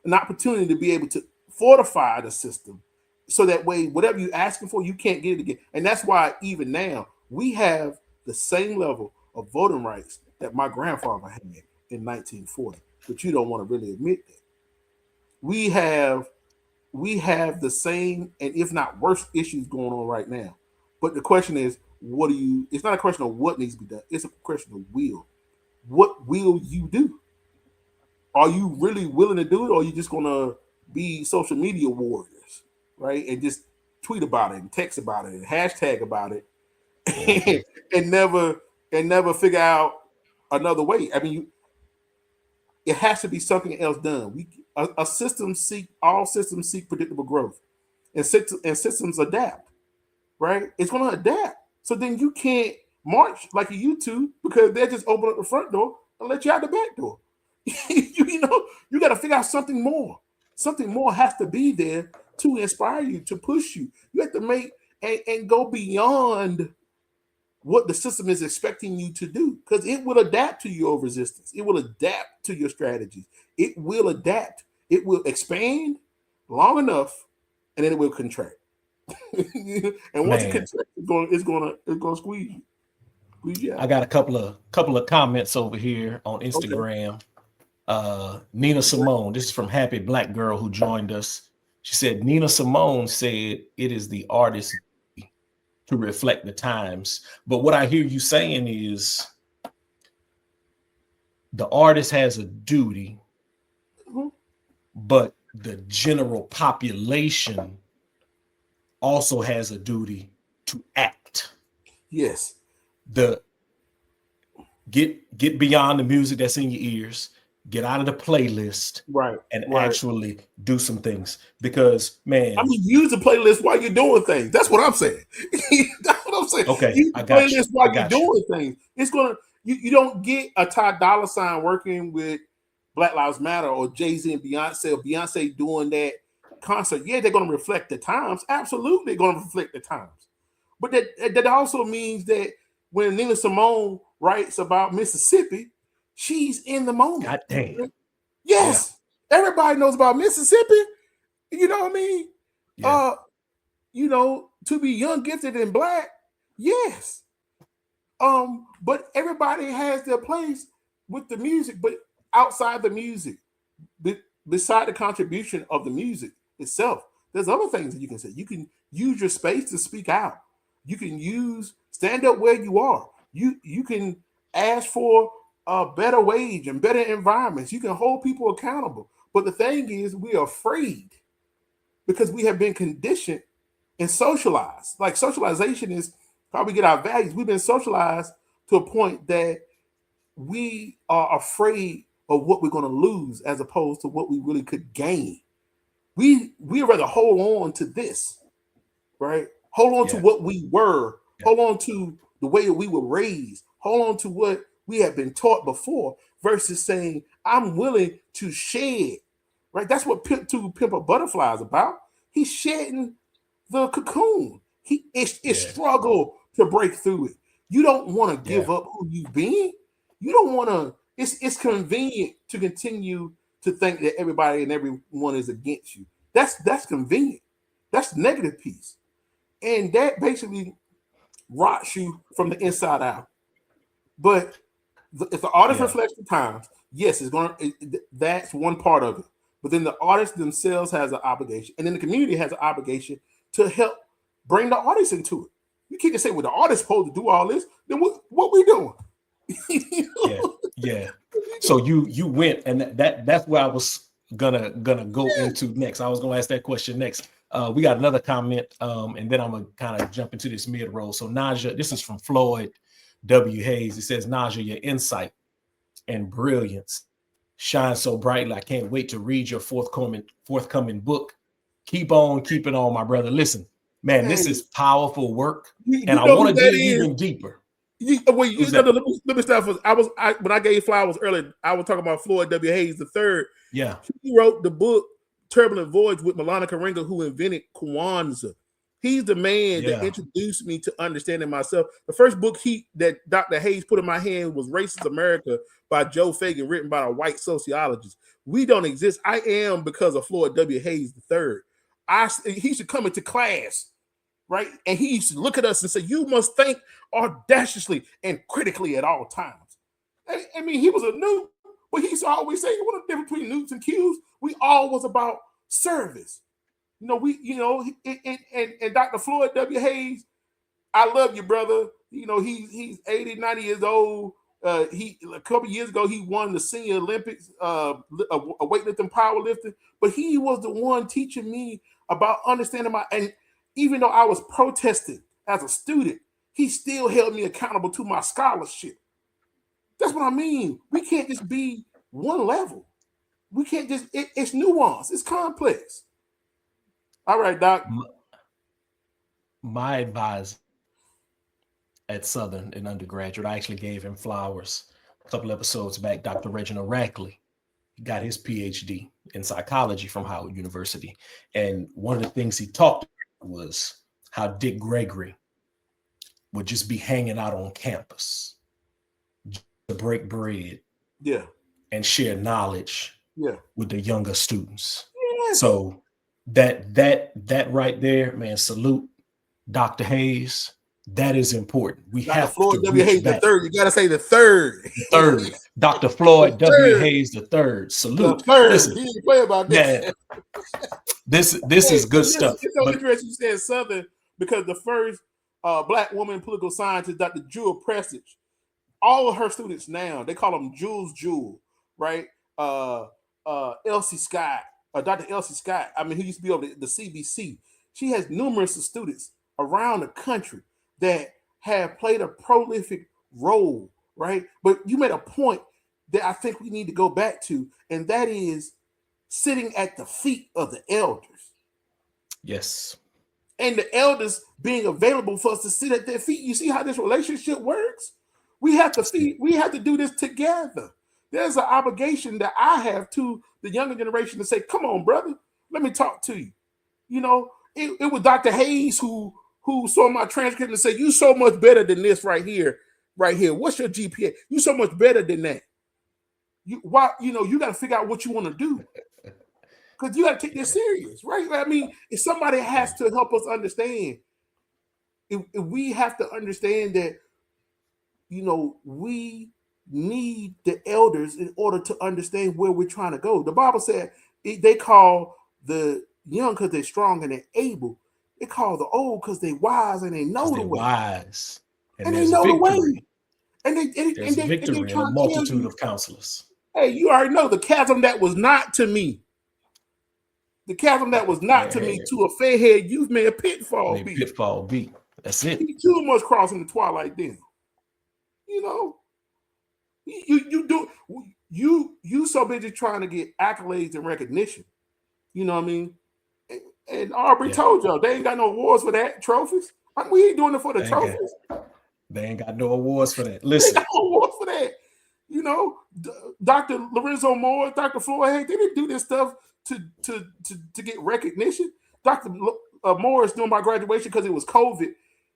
an opportunity to be able to fortify the system so that way, whatever you're asking for, you can't get it again. And that's why even now we have the same level of voting rights that my grandfather had in 1940, but you don't want to really admit that. We have the same and if not worse issues going on right now. But the question is, it's not a question of what needs to be done, it's a question of will. What will you do? Are you really willing to do it, or are you just gonna be social media warriors, right? And just tweet about it and text about it and hashtag about it and never figure out another way. I mean, it has to be something else done. All systems seek predictable growth, and systems adapt, right? It's going to adapt. So then you can't march like you used to because they just open up the front door and let you out the back door. You got to figure out something more. Something more has to be there to inspire you, to push you. You have to make and go beyond what the system is expecting you to do, because it will adapt to your resistance. It will adapt to your strategies. It will adapt. It will expand long enough, and then it will contract. And once it contracts, it's gonna squeeze you. I got a couple of comments over here on Instagram. Okay. Nina Simone, this is from Happy Black Girl who joined us. She said, Nina Simone said it is the artist to reflect the times. But what I hear you saying is the artist has a duty, but the general population also has a duty to act. Yes. Get beyond the music that's in your ears, get out of the playlist, and actually do some things. Because, man, I mean, use the playlist while you're doing things. That's what I'm saying. That's what I'm saying. Okay, use the playlist while you're doing things. It's gonna. You don't get a Ty Dolla $ign working with Black Lives Matter or Jay-Z and Beyonce, or Beyonce doing that concert. Yeah, they're gonna reflect the times. Absolutely, they're gonna reflect the times. But that also means that when Nina Simone writes about Mississippi, she's in the moment. God damn. Yes. Yeah. Everybody knows about Mississippi. You know what I mean? Yeah. To be young, gifted, and Black. Yes. But everybody has their place with the music, but outside the music, beside the contribution of the music itself, there's other things that you can say. You can use your space to speak out. You can stand up where you are. You can ask for a better wage and better environments. You can hold people accountable. But the thing is, we are afraid because we have been conditioned and socialized. Like, socialization is how we get our values. We've been socialized to a point that we are afraid of what we're going to lose as opposed to what we really could gain. We rather hold on to this, right? Hold on to what we were. Hold on to the way that we were raised. Hold on to what we had been taught before versus saying, I'm willing to shed, right? That's what Pimp a Butterfly is about. He's shedding the cocoon. It's struggle to break through it. You don't want to give up who you've been. You don't want to. It's convenient to continue to think that everybody and everyone is against you. That's convenient. That's the negative piece, and that basically rots you from the inside out. But if the artist reflects the times, yes, that's one part of it. But then the artist themselves has an obligation, and then the community has an obligation to help bring the artist into it. You can't just say, well, the artist supposed to do all this. Then what we doing? Yeah. So you went, and that's where I was gonna go into next. I was gonna ask that question next. We got another comment, and then I'm gonna kind of jump into this mid roll. So Naja, this is from Floyd W. Hayes. It says, Naja, your insight and brilliance shine so brightly. I can't wait to read your forthcoming book. Keep on keeping on, my brother. Listen, man, this is powerful work, and I want to dig even deeper. Let me start first. When I gave flowers earlier, I was talking about Floyd W. Hayes III. Yeah, he wrote the book Turbulent Voyage with Malana Karenga, who invented Kwanzaa. He's the man that introduced me to understanding myself. The first book that Dr. Hayes put in my hand was Racist America by Joe Fagan, written by a white sociologist. We don't exist. I am because of Floyd W. Hayes III. He should come into class, right? And he used to look at us and say, you must think audaciously and critically at all times. I mean, he was a newt, but he used to always say, what the difference between newts and Qs? We all was about service. And Dr. Floyd W. Hayes, I love you, brother. He's 80, 90 years old. A couple of years ago, he won the Senior Olympics, weightlifting, powerlifting. But he was the one teaching me about understanding and even though I was protesting as a student, he still held me accountable to my scholarship. That's what I mean. We can't just be one level. We can't just, it's nuance. It's complex. All right, Doc. My advisor at Southern in undergraduate, I actually gave him flowers a couple episodes back, Dr. Reginald Rackley. He got his PhD in psychology from Howard University. And one of the things he talked was how Dick Gregory would just be hanging out on campus to break bread and share knowledge with the younger students. Yeah. So that right there, man, salute Dr. Hayes. That is important. We Dr. have Floyd to W. Hayes the third. You gotta say the third. The third. Dr. Floyd W. Hayes the third. Salute. The third. Listen, he didn't play about this. Yeah. This is good stuff. It's so interesting you said Southern because the first Black woman political scientist, Dr. Jewel Prestidge, all of her students now, they call them Jules Jewel, right? Elsie Scott, Dr. Elsie Scott, who used to be over the CBC. She has numerous students around the country that have played a prolific role, right? But you made a point that I think we need to go back to, and that is sitting at the feet of the elders. Yes. And the elders being available for us to sit at their feet. You see how this relationship works? We have to do this together. There's an obligation that I have to the younger generation to say, come on, brother, let me talk to you. It was Dr. Hayes who saw my transcript and said, you so much better than this right here. What's your GPA? You so much better than that. You got to figure out what you want to do. Because you got to take this serious, right? If somebody has to help us understand, if we have to understand that, we need the elders in order to understand where we're trying to go. The Bible said they call the young because they're strong and they're able. They call the old because they're wise and they know the way. Wise. And they know victory. The way. And there's victory in a multitude of counselors. Hey, you already know the chasm that was not to me. The chasm that was not to me, to a fairhead youth may a pitfall be. Pitfall be. That's it. He too much crossing the twilight then. You so busy trying to get accolades and recognition. You know what I mean? And Aubrey told y'all they ain't got no awards for that, trophies. We ain't doing it for the trophies. They ain't got no awards for that. Listen, they got no awards for that. Dr. Lorenzo Moore, Dr. Floyd Hayes, they didn't do this stuff to get recognition. Dr. Morris doing my graduation because it was COVID.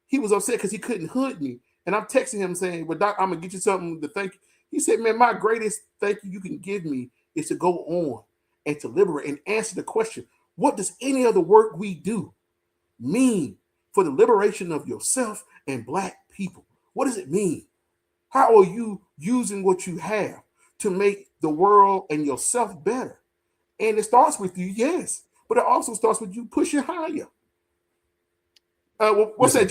He was upset because he couldn't hood me. And I'm texting him saying, "But Doc, I'm gonna get you something to thank you." He said, "Man, my greatest thank you can give me is to go on and to liberate and answer the question: what does any other work we do mean for the liberation of yourself and Black people? What does it mean? How are you using what you have to make the world and yourself better?" And it starts with you, yes, but it also starts with you pushing higher. What's that?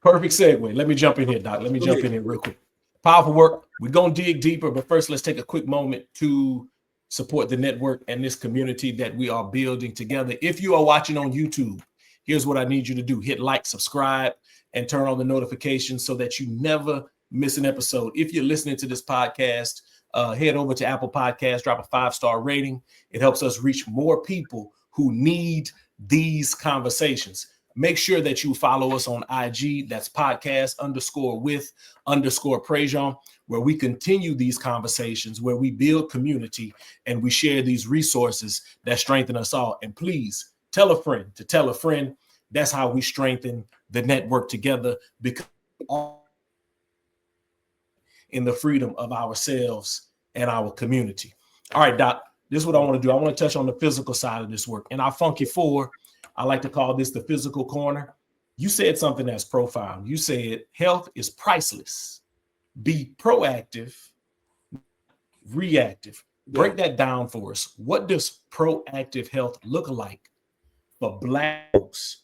Perfect segue. Let me jump in here, Doc. Let me jump in here real quick. Powerful work. We're going to dig deeper, but first, let's take a quick moment to support the network and this community that we are building together. If you are watching on YouTube, here's what I need you to do. Hit like, subscribe, and turn on the notifications so that you never miss an episode. If you're listening to this podcast, head over to Apple Podcasts, drop a 5-star rating. It helps us reach more people who need these conversations. Make sure that you follow us on IG. That's podcast_with_Prejean, where we continue these conversations, where we build community and we share these resources that strengthen us all. And please tell a friend to tell a friend. That's how we strengthen the network together, because in the freedom of ourselves and our community. All right, Doc, this is what I want to do. I want to touch on the physical side of this work. And our Funky Four, I like to call this the physical corner. You said something that's profound. You said health is priceless. Be proactive, reactive. Break that down for us. What does proactive health look like for Black folks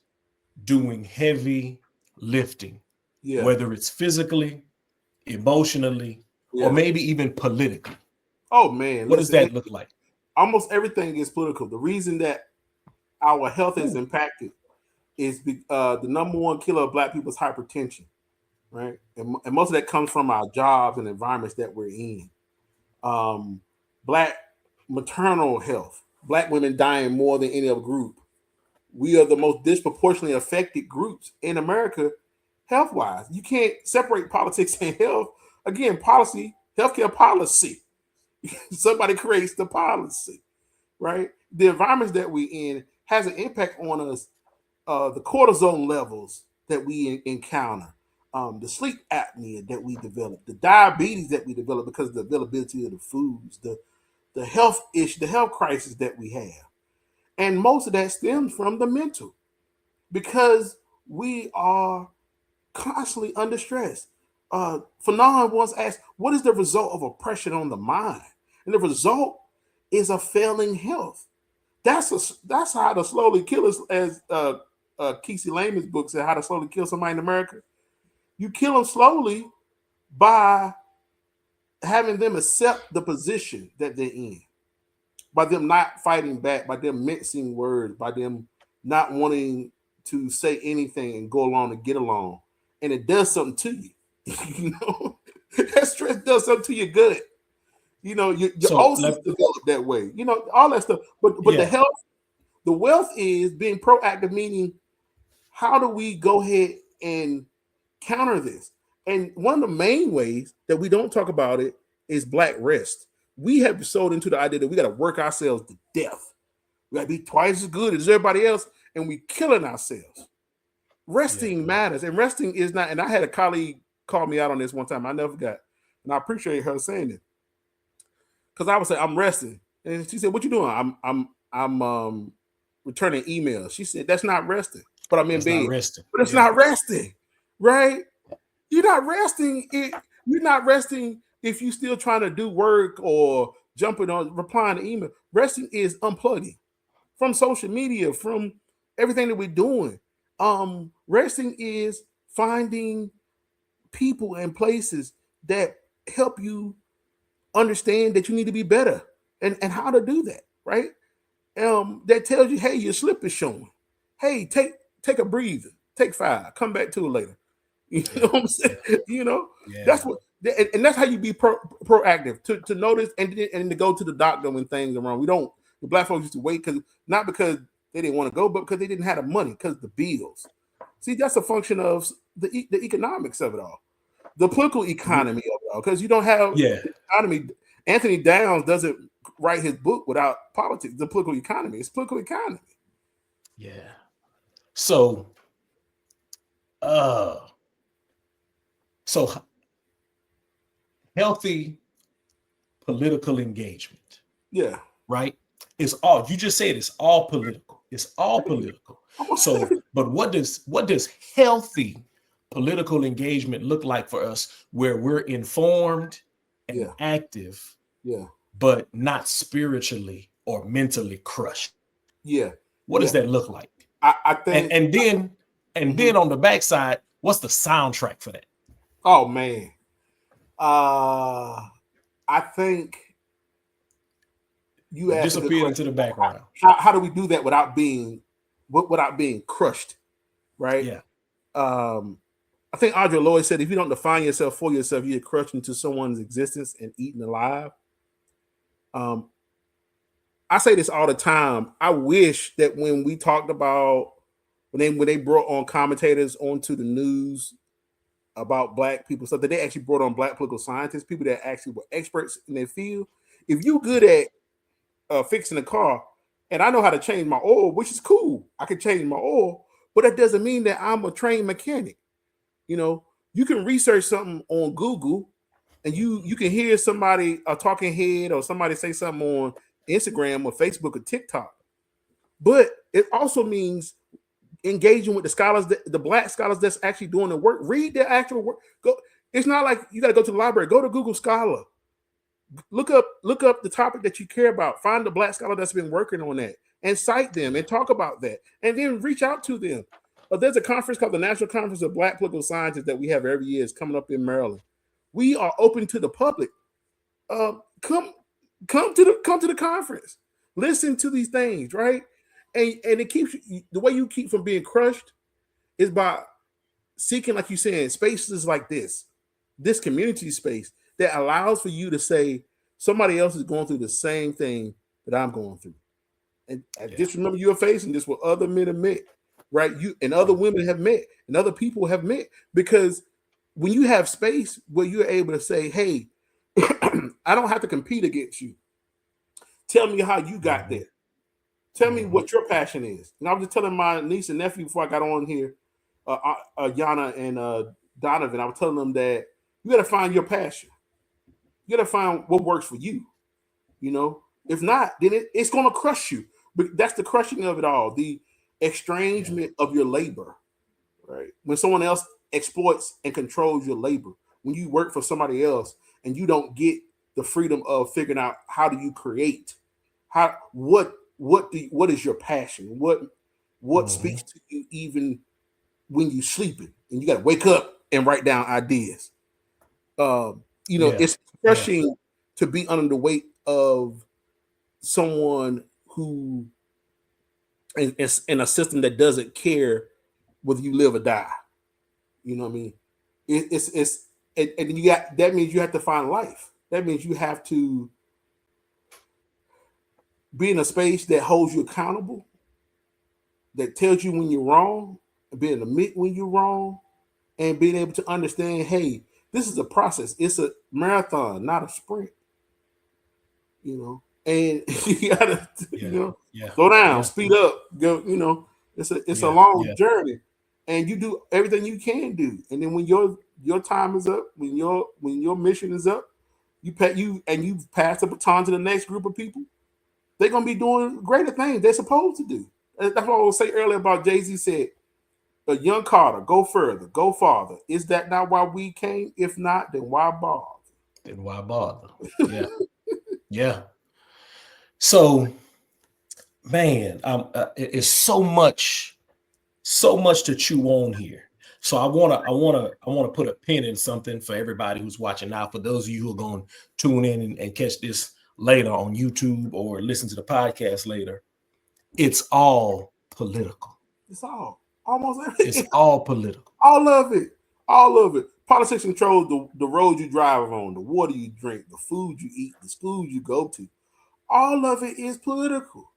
doing heavy lifting, whether it's physically, emotionally, or maybe even politically? Oh man, what does that look like? Almost everything is political. The reason that our health is impacted is the number one killer of Black people is hypertension, right? And most of that comes from our jobs and environments that we're in. Black maternal health, Black women dying more than any other group. We are the most disproportionately affected groups in America, health-wise. You can't separate politics and health. Again, policy, healthcare policy. Somebody creates the policy, right? The environments that we in has an impact on us. The cortisone levels that we encounter, the sleep apnea that we develop, the diabetes that we develop because of the availability of the foods, the health issue, the health crisis that we have. And most of that stems from the mental, because we are constantly under stress. Fanon once asked, what is the result of oppression on the mind? And the result is a failing health. That's how to slowly kill us, as Kesey Lehman's book said, How to Slowly Kill Somebody in America. You kill them slowly by having them accept the position that they're in, by them not fighting back, by them mincing words, by them not wanting to say anything and go along and get along. And it does something to you. You know, that stress does something to your gut. You know, your ulcers develop that way. You know, all that stuff. But the health, the wealth is being proactive, meaning how do we go ahead and counter this? And one of the main ways that we don't talk about it is Black rest. We have sold into the idea that we got to work ourselves to death. We got to be twice as good as everybody else, and we're killing ourselves. Resting matters, and resting is not. And I had a colleague call me out on this one time. I never forgot, and I appreciate her saying it, because I would say I'm resting, and she said, "What you doing?" I'm returning emails. She said, "That's not resting." But I'm in bed. But it's not resting, right? You're not resting. You're not resting if you're still trying to do work or jumping on replying to email. Resting is unplugging from social media, from everything that we're doing. Resting is finding people and places that help you understand that you need to be better and how to do that, right? That tells you, hey, your slip is showing. Hey, take a breather, take 5, come back to it later. You know what I'm saying? You know, that's what, and that's how you be proactive to notice and to go to the doctor when things are wrong. The Black folks used to wait not because they didn't want to go, but because they didn't have the money, because the bills. See, that's a function of the economics of it all, the political economy of it all, because you don't have the economy. Anthony Downs doesn't write his book without politics, the political economy. It's political economy. Yeah. So healthy political engagement. Yeah. Right? It's all, you just said it's all political. It's all political. So, but what does healthy political engagement look like for us, where we're informed and active, but not spiritually or mentally crushed? Yeah. What does that look like? I think, and then on the backside, what's the soundtrack for that? Oh man. I think you disappeared into the background. How do we do that without being crushed? Right? Yeah. I think Audre Lorde said, if you don't define yourself for yourself, you get crushed into someone's existence and eaten alive. I say this all the time. I wish that when we talked about when they brought on commentators onto the news about Black people, so that they actually brought on Black political scientists, people that actually were experts in their field. If you're good at fixing a car, and I know how to change my oil, which is cool. I can change my oil, but that doesn't mean that I'm a trained mechanic. You know, you can research something on Google, and you can hear somebody, a talking head, or somebody say something on Instagram or Facebook or TikTok. But it also means engaging with the scholars, the black scholars that's actually doing the work. Read their actual work. Go. It's not like you got to go to the library. Go to Google Scholar. Look up the topic that you care about. Find the black scholar that's been working on that and cite them and talk about that, and then reach out to them. There's a conference called the National Conference of Black Political Scientists that we have every year. It's coming up in Maryland. We are open to the public. Come to the conference. Listen to these things, right? And it keeps you, the way you keep from being crushed is by seeking, like you saying, spaces like this community space that allows for you to say somebody else is going through the same thing that I'm going through. And just remember, you're facing this what other men have met, right? You and other women have met, and other people have met, because when you have space where you're able to say, hey, I don't have to compete against you. Tell me how you got there. Tell me what your passion is. And I was just telling my niece and nephew before I got on here, Yana and Donovan, I was telling them that you got to find your passion. You got to find what works for you. You know, if not, then it's going to crush you. But that's the crushing of it all, the estrangement of your labor, right? When someone else exploits and controls your labor, when you work for somebody else and you don't get the freedom of figuring out how do you create, what is your passion, what speaks to you even when you're sleeping, and you got to wake up and write down ideas. It's crushing to be under the weight of someone who is in a system that doesn't care whether you live or die. You know what I mean? And you got, that means you have to find life. That means you have to be in a space that holds you accountable, that tells you when you're wrong, and being admit when you're wrong, and being able to understand, hey, this is a process. It's a marathon, not a sprint. You know, and you gotta, slow down, speed up, go. You know, it's a long journey, and you do everything you can do. And then when your time is up, when your mission is up, you pass the baton to the next group of people. They're gonna be doing greater things they're supposed to do. That's what I was saying earlier about Jay-Z said, "A young Carter, go further, go farther. Is that not why we came? If not, then why bother?" Then why bother? Yeah, yeah. So, man, it's so much to chew on here. So I wanna put a pin in something for everybody who's watching now. For those of you who are going to tune in and catch this later on YouTube or listen to the podcast later, it's all political. It's all almost everything. It's all political. All of it. All of it. Politics controls the road you drive on, the water you drink, the food you eat, the schools you go to. All of it is political.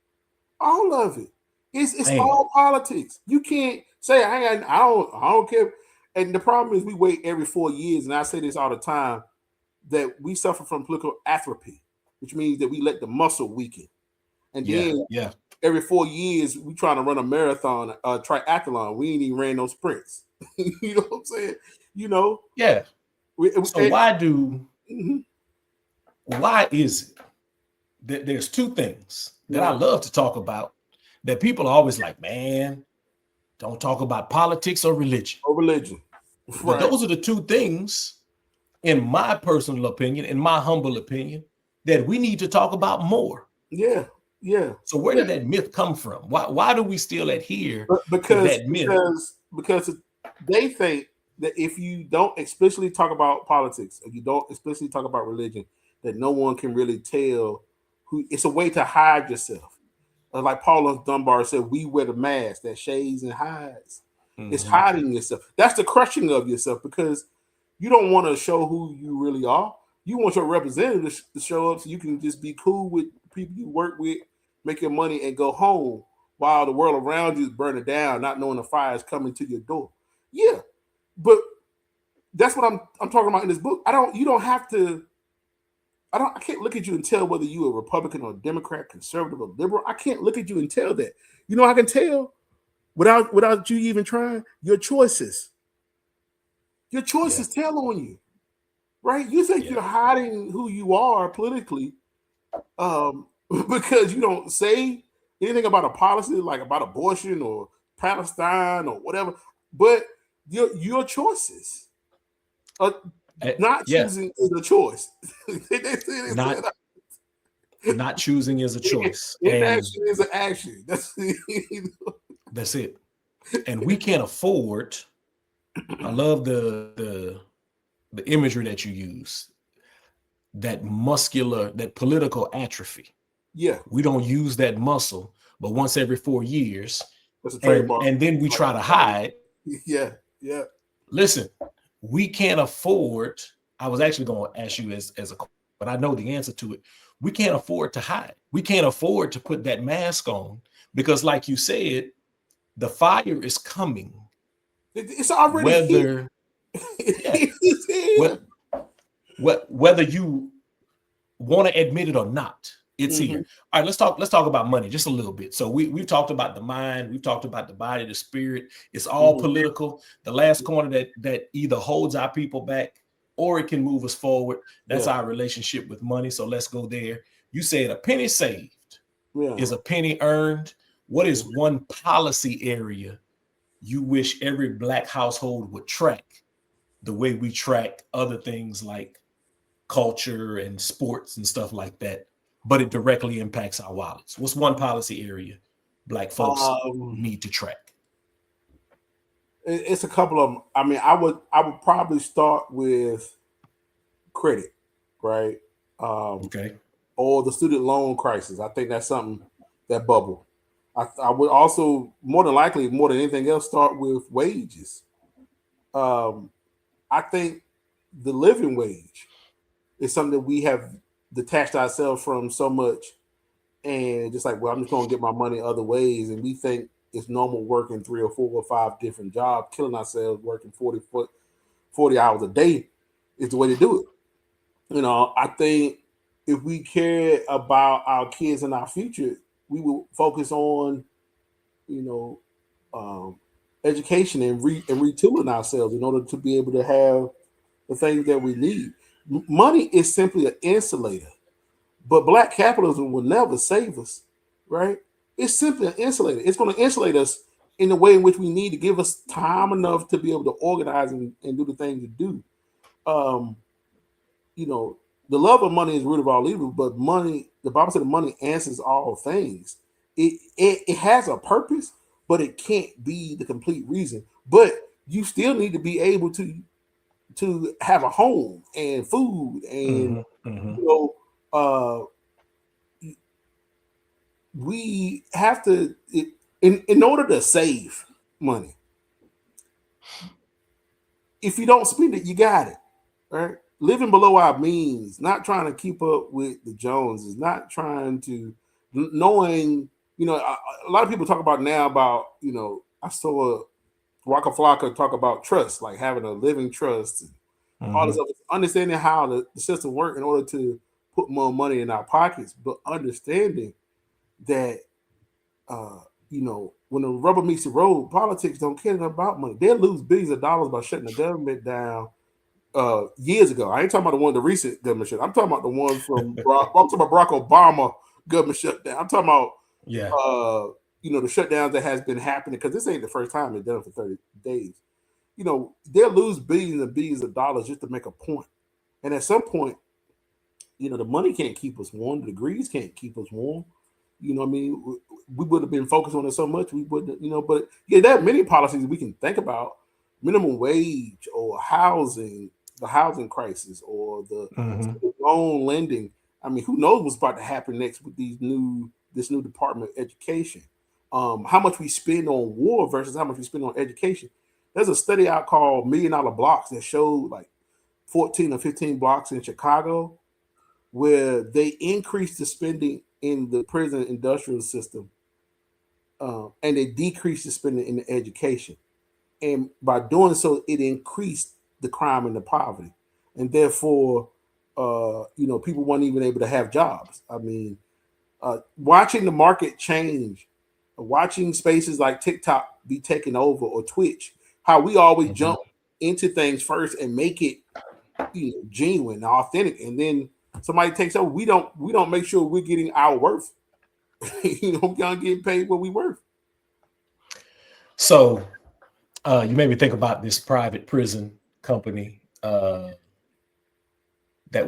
All of it. It's all politics. You can't say I don't care. And the problem is we wait every 4 years, and I say this all the time, that we suffer from political atrophy, which means that we let the muscle weaken. And then every 4 years we trying to run a marathon, triathlon. We ain't even ran no sprints. You know what I'm saying? You know? Yeah. So why is it that there's two things that I love to talk about that people are always like, man, don't talk about politics or religion. But those are the two things, in my personal opinion, in my humble opinion, that we need to talk about more. Yeah. Yeah. So where did that myth come from? Why do we still adhere to that myth? Because they think that if you don't explicitly talk about politics, or you don't explicitly talk about religion, that no one can really tell who. It's a way to hide yourself. Like Paula Dunbar said, we wear the mask that shades and hides. It's hiding yourself. That's the crushing of yourself, because you don't want to show who you really are. You want your representative to show up so you can just be cool with people you work with, make your money, and go home while the world around you is burning down, not knowing the fire is coming to your door. Yeah, but that's what I'm talking about in this book. You don't have to I can't look at you and tell whether you a Republican or Democrat, conservative or liberal. I can't look at you and tell that. You know, I can tell without you even trying. Your choices tell on you, right? You think you're hiding who you are politically, because you don't say anything about a policy like about abortion or Palestine or whatever. But your choices. Not choosing is a choice. Not choosing is a choice. Inaction is an action. That's it. And we can't afford. I love the imagery that you use. That political atrophy. Yeah. We don't use that muscle, but once every 4 years. And then we try to hide. Yeah. Listen, we can't afford. I was actually going to ask you as a, but I know the answer to it. We can't afford to hide. We can't afford to put that mask on because, like you said, the fire is coming. It's already whether you want to admit it or not, it's here. All right, let's talk about money just a little bit. So we've talked about the mind, we've talked about the body, the spirit. It's all political. The last corner that either holds our people back or it can move us forward. That's our relationship with money. So let's go there. You said a penny saved is a penny earned. What is one policy area you wish every Black household would track the way we track other things like culture and sports and stuff like that, but it directly impacts our wallets? What's one policy area Black folks need to track? It's a couple of them. I mean, I would probably start with credit, right? Okay. Or the student loan crisis. I think that's something that bubble. I would also, more than likely, more than anything else, start with wages. I think the living wage is something that we have detached ourselves from so much, and just like, well, I'm just going to get my money other ways, and we think it's normal working 3 or 4 or 5 different jobs, killing ourselves, working 40 hours a day is the way to do it. You know, I think if we care about our kids and our future, we will focus on, education and retooling ourselves in order to be able to have the things that we need. Money is simply an insulator, but Black capitalism will never save us, right? It's simply an insulator. It's going to insulate us in the way in which we need to give us time enough to be able to organize and do the things to do. The love of money is the root of all evil, but money, the Bible said, money answers all things. It has a purpose, but it can't be the complete reason. But you still need to be able to have a home and food and we have to, in order to save money, if you don't spend it, you got it, right? Living below our means, not trying to keep up with the Joneses, not trying to, knowing, a lot of people talk about now about, I saw Waka Flocka talk about trust, like having a living trust and all this other, understanding how the system works in order to put more money in our pockets, but understanding that, when the rubber meets the road, politics don't care about money. They'll lose billions of dollars by shutting the government down years ago. I ain't talking about the recent government shut. I'm talking about the ones from I'm talking about Barack Obama government shutdown. I'm talking about the shutdowns that has been happening, because this ain't the first time they've done it for 30 days. They'll lose billions and billions of dollars just to make a point. And at some point, the money can't keep us warm, the degrees can't keep us warm. You know what I mean? We would have been focused on it so much, we wouldn't, but there are many policies we can think about. Minimum wage or housing, the housing crisis, or the loan lending. I mean, who knows what's about to happen next with this new Department of Education? How much we spend on war versus how much we spend on education. There's a study out called $1 Million Blocks that showed like 14 or 15 blocks in Chicago where they increased the spending in the prison industrial system, and they decreased the spending in the education. And by doing so, it increased the crime and the poverty. And therefore, people weren't even able to have jobs. I mean, watching the market change, watching spaces like TikTok be taken over or Twitch, how we always Mhm. jump into things first and make it genuine, authentic, and then somebody takes over. We don't make sure we're getting our worth. We're gonna get paid what we worth. So you made me think about this private prison company that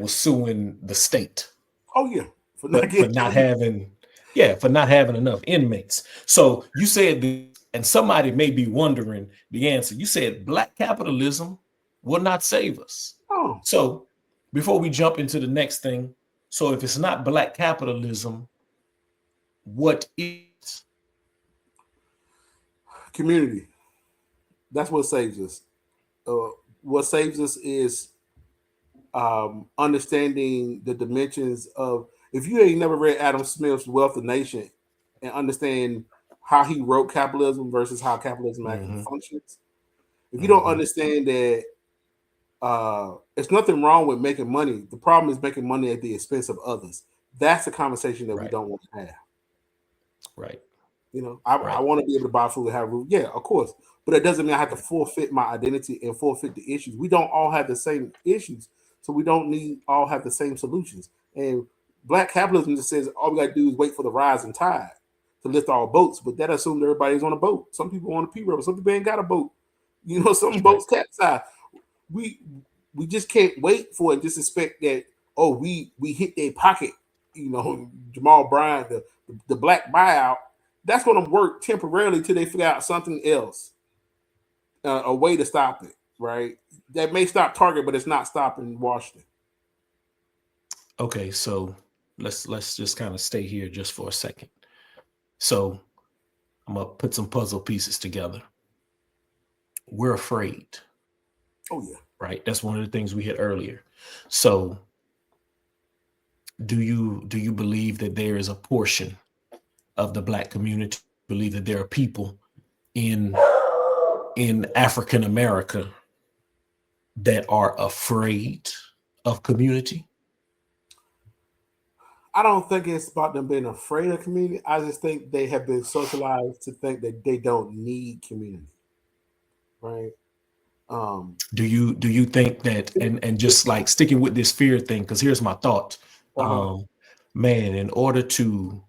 was suing the state Oh yeah, for not but for getting not them. having for not having enough inmates. So you said this, and somebody may be wondering the answer. You said black capitalism will not save us. Oh, So before we jump into the next thing, so if it's not black capitalism, what is? community. That's what saves us. Uh, what saves us is understanding the dimensions of. If you ain't never read Adam Smith's Wealth of Nation and understand how he wrote capitalism versus how capitalism actually Mm-hmm, functions, if you don't mm-hmm, understand that it's nothing wrong with making money, the problem is making money at the expense of others. That's the conversation that we right, don't want to have. right, I right, want to be able to buy food and have room. Yeah, of course. But it doesn't mean I have to forfeit my identity and forfeit the issues. We don't all have the same issues. So we don't need all have the same solutions. And black capitalism just says all we gotta do is wait for the rising tide to lift all boats. But that assumes everybody's on a boat. Some people on a P road, some people ain't got a boat. Some right. boats capsize. We we just can't wait for it. Just expect that we hit their pocket. Jamal Bryant, the black buyout. That's going to work temporarily till they figure out something else, a way to stop it. Right? That may stop Target, but it's not stopping Washington. Okay, so let's just kind of stay here just for a second. So I'm gonna put some puzzle pieces together. We're afraid, Oh yeah. right? That's one of the things we hit earlier. So do you believe that there is a portion of the black community believe that there are people in African America that are afraid of community? I don't think it's about them being afraid of community. I just think they have been socialized to think that they don't need community. Right? Um. Do you think that, and just like sticking with this fear thing, because here's my thought. Uh huh. um Man, in order to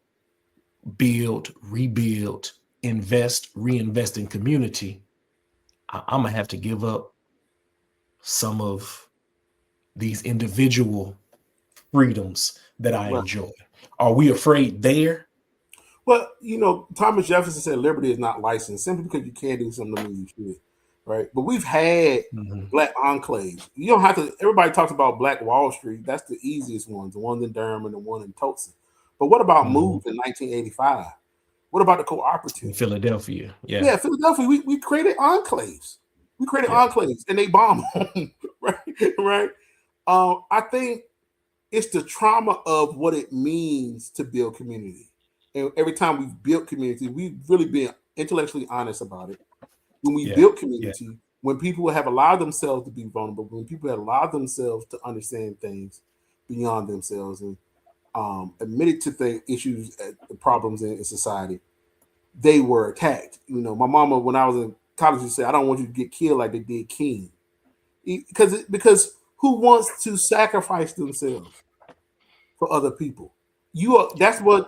build, rebuild, invest, reinvest in community, I'm gonna have to give up some of these individual freedoms that I Right. enjoy. Are we afraid there? Well, Thomas Jefferson said liberty is not licensed simply because you can't do something doesn't mean you should, right? But we've had Mm-hmm. black enclaves. You don't have to. Everybody talks about Black Wall Street. That's the easiest ones, the one in Durham and the one in Tulsa. But what about Mm-hmm. Move in 1985? What about the In cooperative? Philadelphia, yeah, Yeah, Philadelphia. We created enclaves. We created yeah, enclaves, and they bomb them, right? Right. I think it's the trauma of what it means to build community. And every time we've built community, we've really been intellectually honest about it. When we yeah, built yeah, community, when people have allowed themselves to be vulnerable, when people have allowed themselves to understand things beyond themselves and admitted to the issues, the problems in society, they were attacked. My mama, when I was in college, used to say, "I don't want you to get killed like they did King," because who wants to sacrifice themselves for other people? That's what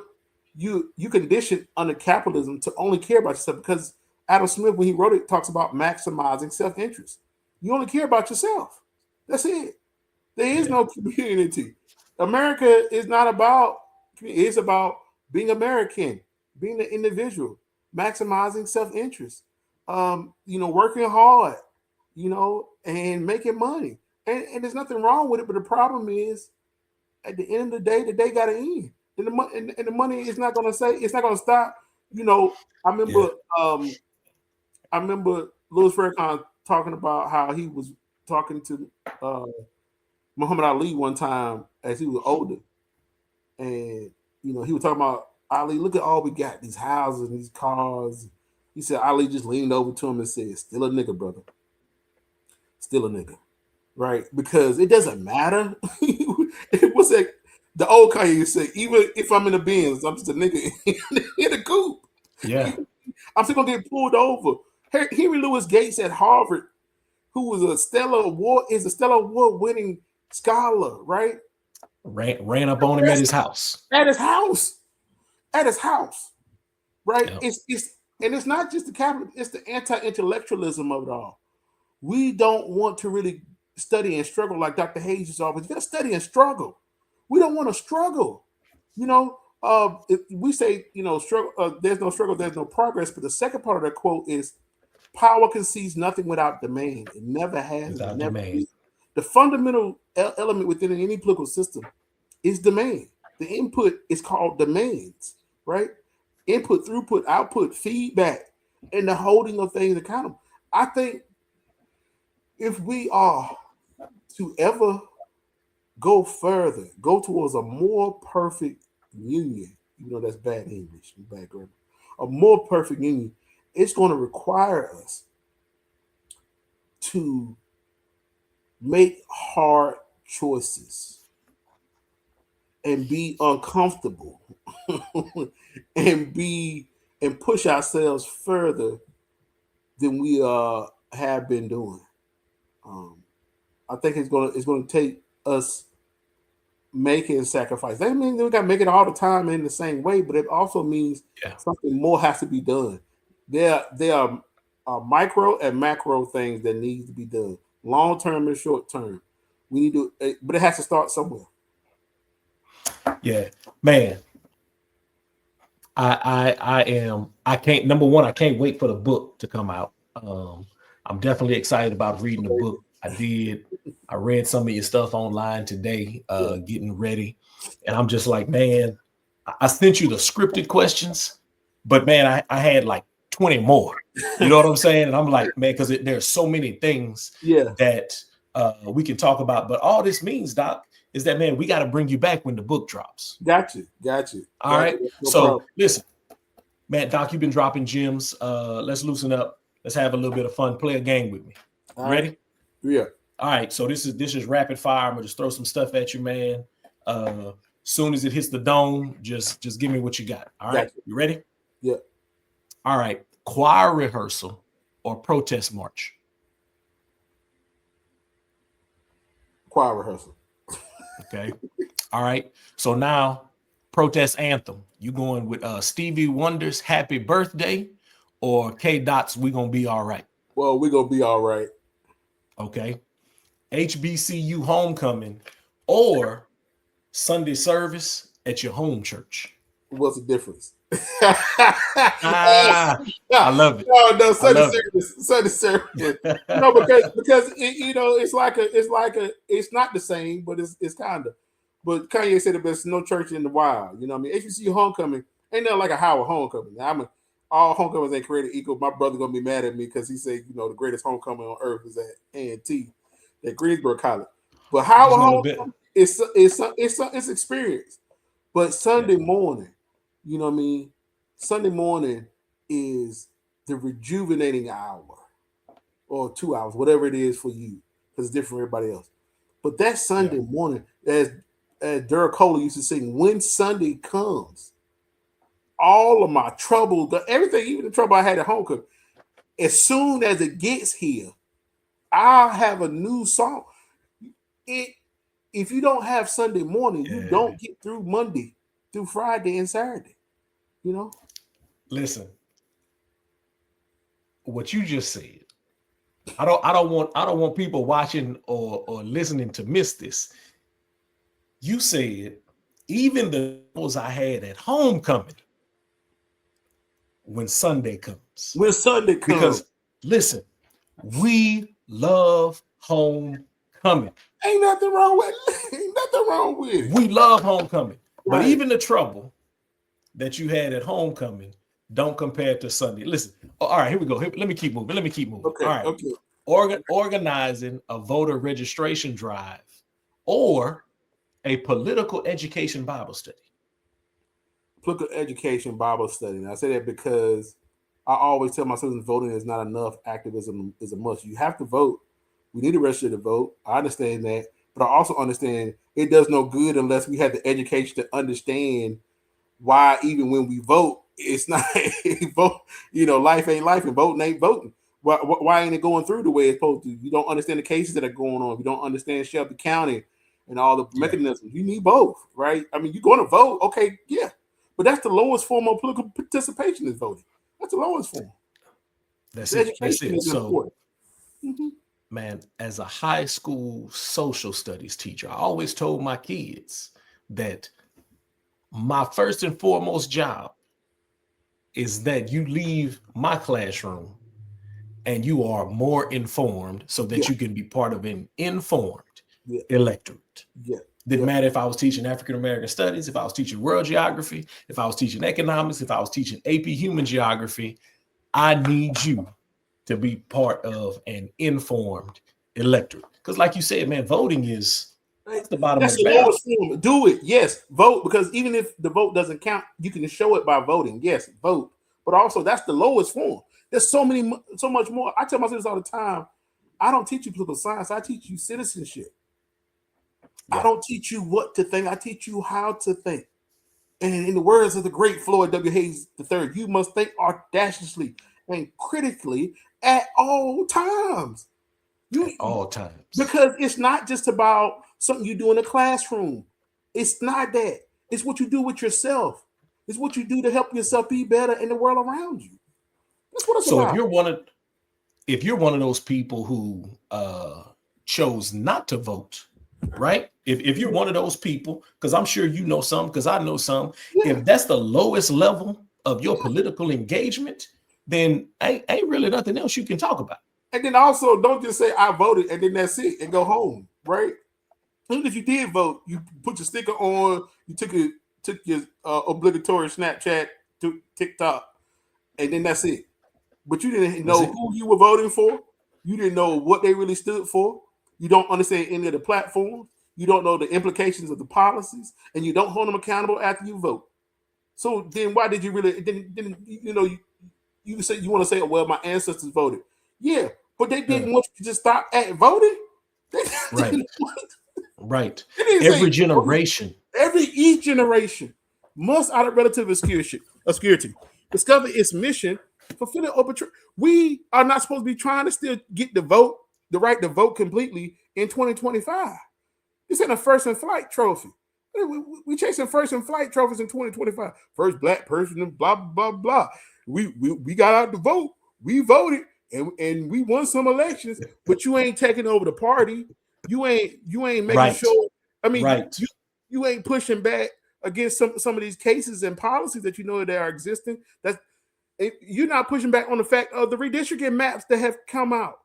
you condition under capitalism to only care about yourself, because Adam Smith, when he wrote it, talks about maximizing self-interest. You only care about yourself. That's it. There is yeah. no community. America is not about it's about being American, being an individual, maximizing self-interest, working hard, and making money. And there's nothing wrong with it, but the problem is at the end of the day got to end, and the money is not going to say it's not going to stop. I Yeah. remember, I remember Louis Farrakhan talking about how he was talking to Muhammad Ali one time as he was older, and he was talking about Ali. Look at all we got: these houses, these cars. He said Ali just leaned over to him and said, "Still a nigga, brother. Still a nigga." Right? Because it doesn't matter. What's that? The old Kanye said, even if I'm in the Benz, I'm just a nigga in the coupe. Yeah. I'm still gonna get pulled over. Henry Louis Gates at Harvard, who was a Stellar Award winning scholar, right? Ran up on him at his house. At his house. Right? Yep. It's not just the capital, it's the anti-intellectualism of it all. We don't want to really study and struggle like Dr. Hayes is always. You gotta study and struggle. We don't want to struggle. If we say, struggle, there's no struggle, there's no progress. But the second part of that quote is power concedes nothing without demand. It never has. Without never demand. will. The fundamental element within any political system is demand. The input is called demands, right? Input, throughput, output, feedback, and the holding of things accountable. I think if we are to ever go further, go towards a more perfect union, that's bad English, bad grammar, a more perfect union, it's going to require us to make hard choices and be uncomfortable and push ourselves further than we have been doing. I think it's going to take us making sacrifice. That means we got to make it all the time in the same way, but it also means something more has to be done. There are micro and macro things that need to be done, long term and short term. We need to, but it has to start somewhere. Yeah, man. I can't, number one, I can't wait for the book to come out. I'm definitely excited about reading the book. I read some of your stuff online today, getting ready. And I'm just like, man, I sent you the scripted questions, but man, I had like 20 more. You know what I'm saying? And I'm like, man, because there's so many things that we can talk about. But all this means, Doc, is that, man, we got to bring you back when the book drops. Got you. All right. So listen, man, Doc, you've been dropping gems. Let's loosen up. Let's have a little bit of fun. Play a game with me. Ready? Yeah. All right. So this is rapid fire. I'm gonna just throw some stuff at you, man. Soon as it hits the dome, just give me what you got. All right. You ready? Yeah. All right. Choir rehearsal or protest march? Choir rehearsal. Okay. All right. So now, protest anthem. You going with Stevie Wonder's Happy Birthday or K Dot's We Gonna Be All Right? Well, we gonna be all right. Okay. HBCU homecoming or Sunday service at your home church? What's the difference? I love it. No, Sunday service. No, because it's not the same, but it's kind of. But Kanye said there's no church in the wild. You know what I mean? HBCU homecoming ain't nothing like a Howard homecoming. All homecomings ain't created equal. My brother gonna be mad at me because he said, the greatest homecoming on earth is at A&T, at Greensboro College. But Howard homecoming it's experience. But Sunday morning, you know what I mean? Sunday morning is the rejuvenating hour or 2 hours, whatever it is for you, because it's different for everybody else. But that Sunday morning, as Derek Kohler used to sing, when Sunday comes, all of my trouble, everything, even the trouble I had at home, as soon as it gets here, I'll have a new song. If you don't have Sunday morning, you don't get through Monday, through Friday and Saturday. Listen, what you just said, I don't want people watching or listening to miss this. You said even the those I had at homecoming when Sunday comes. Because listen, we love homecoming. Ain't nothing wrong with it. We love homecoming. Right. But even the trouble that you had at homecoming don't compare to Sunday. Listen, all right, here we go. Let me keep moving. Okay, all right. Okay. Organizing a voter registration drive or a political education Bible study. Political education Bible study. And I say that because I always tell my students voting is not enough. Activism is a must. You have to vote. We need to register to vote. I understand that. but I also understand it does no good unless we have the education to understand why even when we vote, it's not vote. Life ain't life and voting ain't voting. Why ain't it going through the way it's supposed to? You don't understand the cases that are going on. You don't understand Shelby County and all the mechanisms. You need both, right? I mean, you're going to vote, okay, yeah, but that's the lowest form of political participation is voting. That's the lowest form. That's it. That's it. So, mm-hmm. Man, as a high school social studies teacher, I always told my kids that my first and foremost job is that you leave my classroom and you are more informed so that you can be part of an informed electorate. Didn't matter if I was teaching African-American studies, if I was teaching world geography, if I was teaching economics, if I was teaching AP human geography, I need you to be part of an informed electorate. Because like you said, man, voting is the bottom of the barrel. Do it. Yes, vote, because even if the vote doesn't count, you can show it by voting. Yes, vote. But also that's the lowest form. There's so much more. I tell my students all the time, I don't teach you political science. I teach you citizenship. I don't teach you what to think. I teach you how to think. And in the words of the great Floyd W. Hayes III, you must think audaciously and critically at all times. At all times. Because it's not just about something you do in a classroom. It's not that. It's what you do with yourself. It's what you do to help yourself be better in the world around you. That's what it's about. So if you're one of those people who chose not to vote, right? If you're one of those people, because I'm sure you know some, because I know some, if that's the lowest level of your political engagement, then ain't really nothing else you can talk about. And then also, don't just say I voted and then that's it and go home, right? Even if you did vote, you put your sticker on, you took your obligatory Snapchat to TikTok, and then that's it. But you didn't know who you were voting for. You didn't know what they really stood for. You don't understand any of the platforms. You don't know the implications of the policies, and you don't hold them accountable after you vote. So then, why did you really? Then you say you want to say, oh, well, my ancestors voted. Yeah, but they didn't want you to just stop at voting. Right. Every generation. Each generation must, out of relative obscurity, discover its mission, fulfill it open. We are not supposed to be trying to still get the right to vote completely in 2025. This ain't a first in flight trophy. We chasing first in flight trophies in 2025. First black person and blah blah blah. We got out to vote. We voted and we won some elections, but you ain't taking over the party. You ain't making sure. I mean, you ain't pushing back against some of these cases and policies that you know that are existing. You're not pushing back on the fact of the redistricting maps that have come out.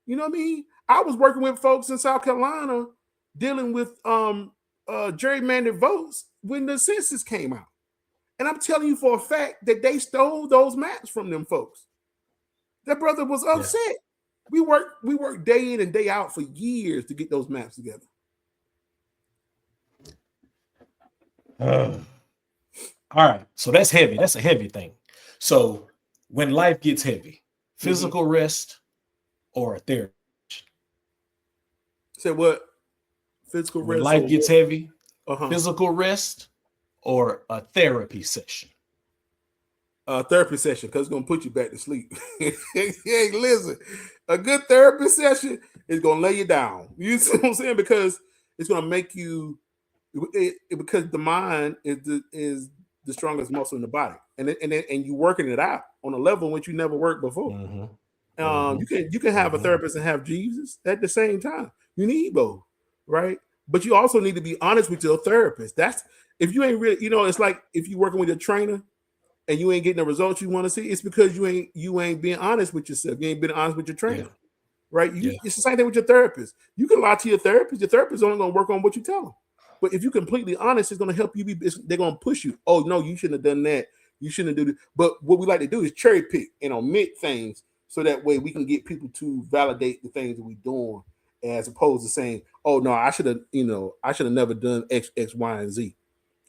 You know what I mean? I was working with folks in South Carolina dealing with gerrymandered votes when the census came out. And I'm telling you for a fact that they stole those maps from them folks. That brother was upset. Yeah. We worked day in and day out for years to get those maps together. All right. So that's heavy. That's a heavy thing. So when life gets heavy, physical rest or a therapy? Say what? Physical rest. When life gets heavy, physical rest or a therapy session? A therapy session, because it's going to put you back to sleep. Hey, listen, a good therapy session is going to lay you down. You see what I'm saying? Because it's going to make you, because the mind is the strongest muscle in the body, and you working it out on a level in which you never worked before. You can have a therapist and have Jesus at the same time. You need both, right? But you also need to be honest with your therapist. That's if you ain't really, it's like if you're working with a trainer and you ain't getting the results you want to see, it's because you ain't being honest with yourself. You ain't being honest with your trainer, right? It's the same thing with your therapist. You can lie to your therapist. Your therapist is only going to work on what you tell them. But if you're completely honest, it's going to help you they're going to push you. Oh, no, you shouldn't have done that. You shouldn't have done it. But what we like to do is cherry pick and omit things so that way we can get people to validate the things that we're doing, as opposed to saying, oh, no, I should have never done X, Y, and Z.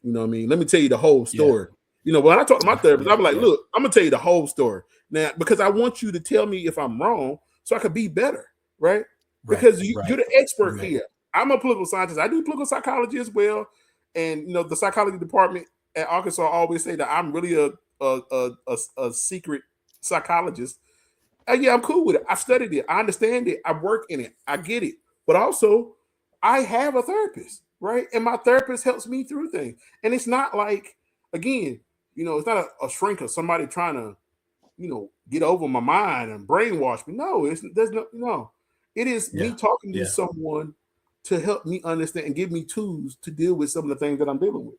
You know what I mean? Let me tell you the whole story. When I talk to my therapist, I'm like, look, I'm going to tell you the whole story. Now, because I want you to tell me if I'm wrong so I could be better, right? Because you're the expert here. I'm a political scientist. I do political psychology as well, and the psychology department at Arkansas always say that I'm really a secret psychologist. And yeah, I'm cool with it. I've studied it. I understand it. I work in it. I get it. But also, I have a therapist, right? And my therapist helps me through things. And it's not like, again, it's not a shrink or somebody trying to, get over my mind and brainwash me. No, no. It is Yeah. me talking to Yeah. someone to help me understand and give me tools to deal with some of the things that I'm dealing with.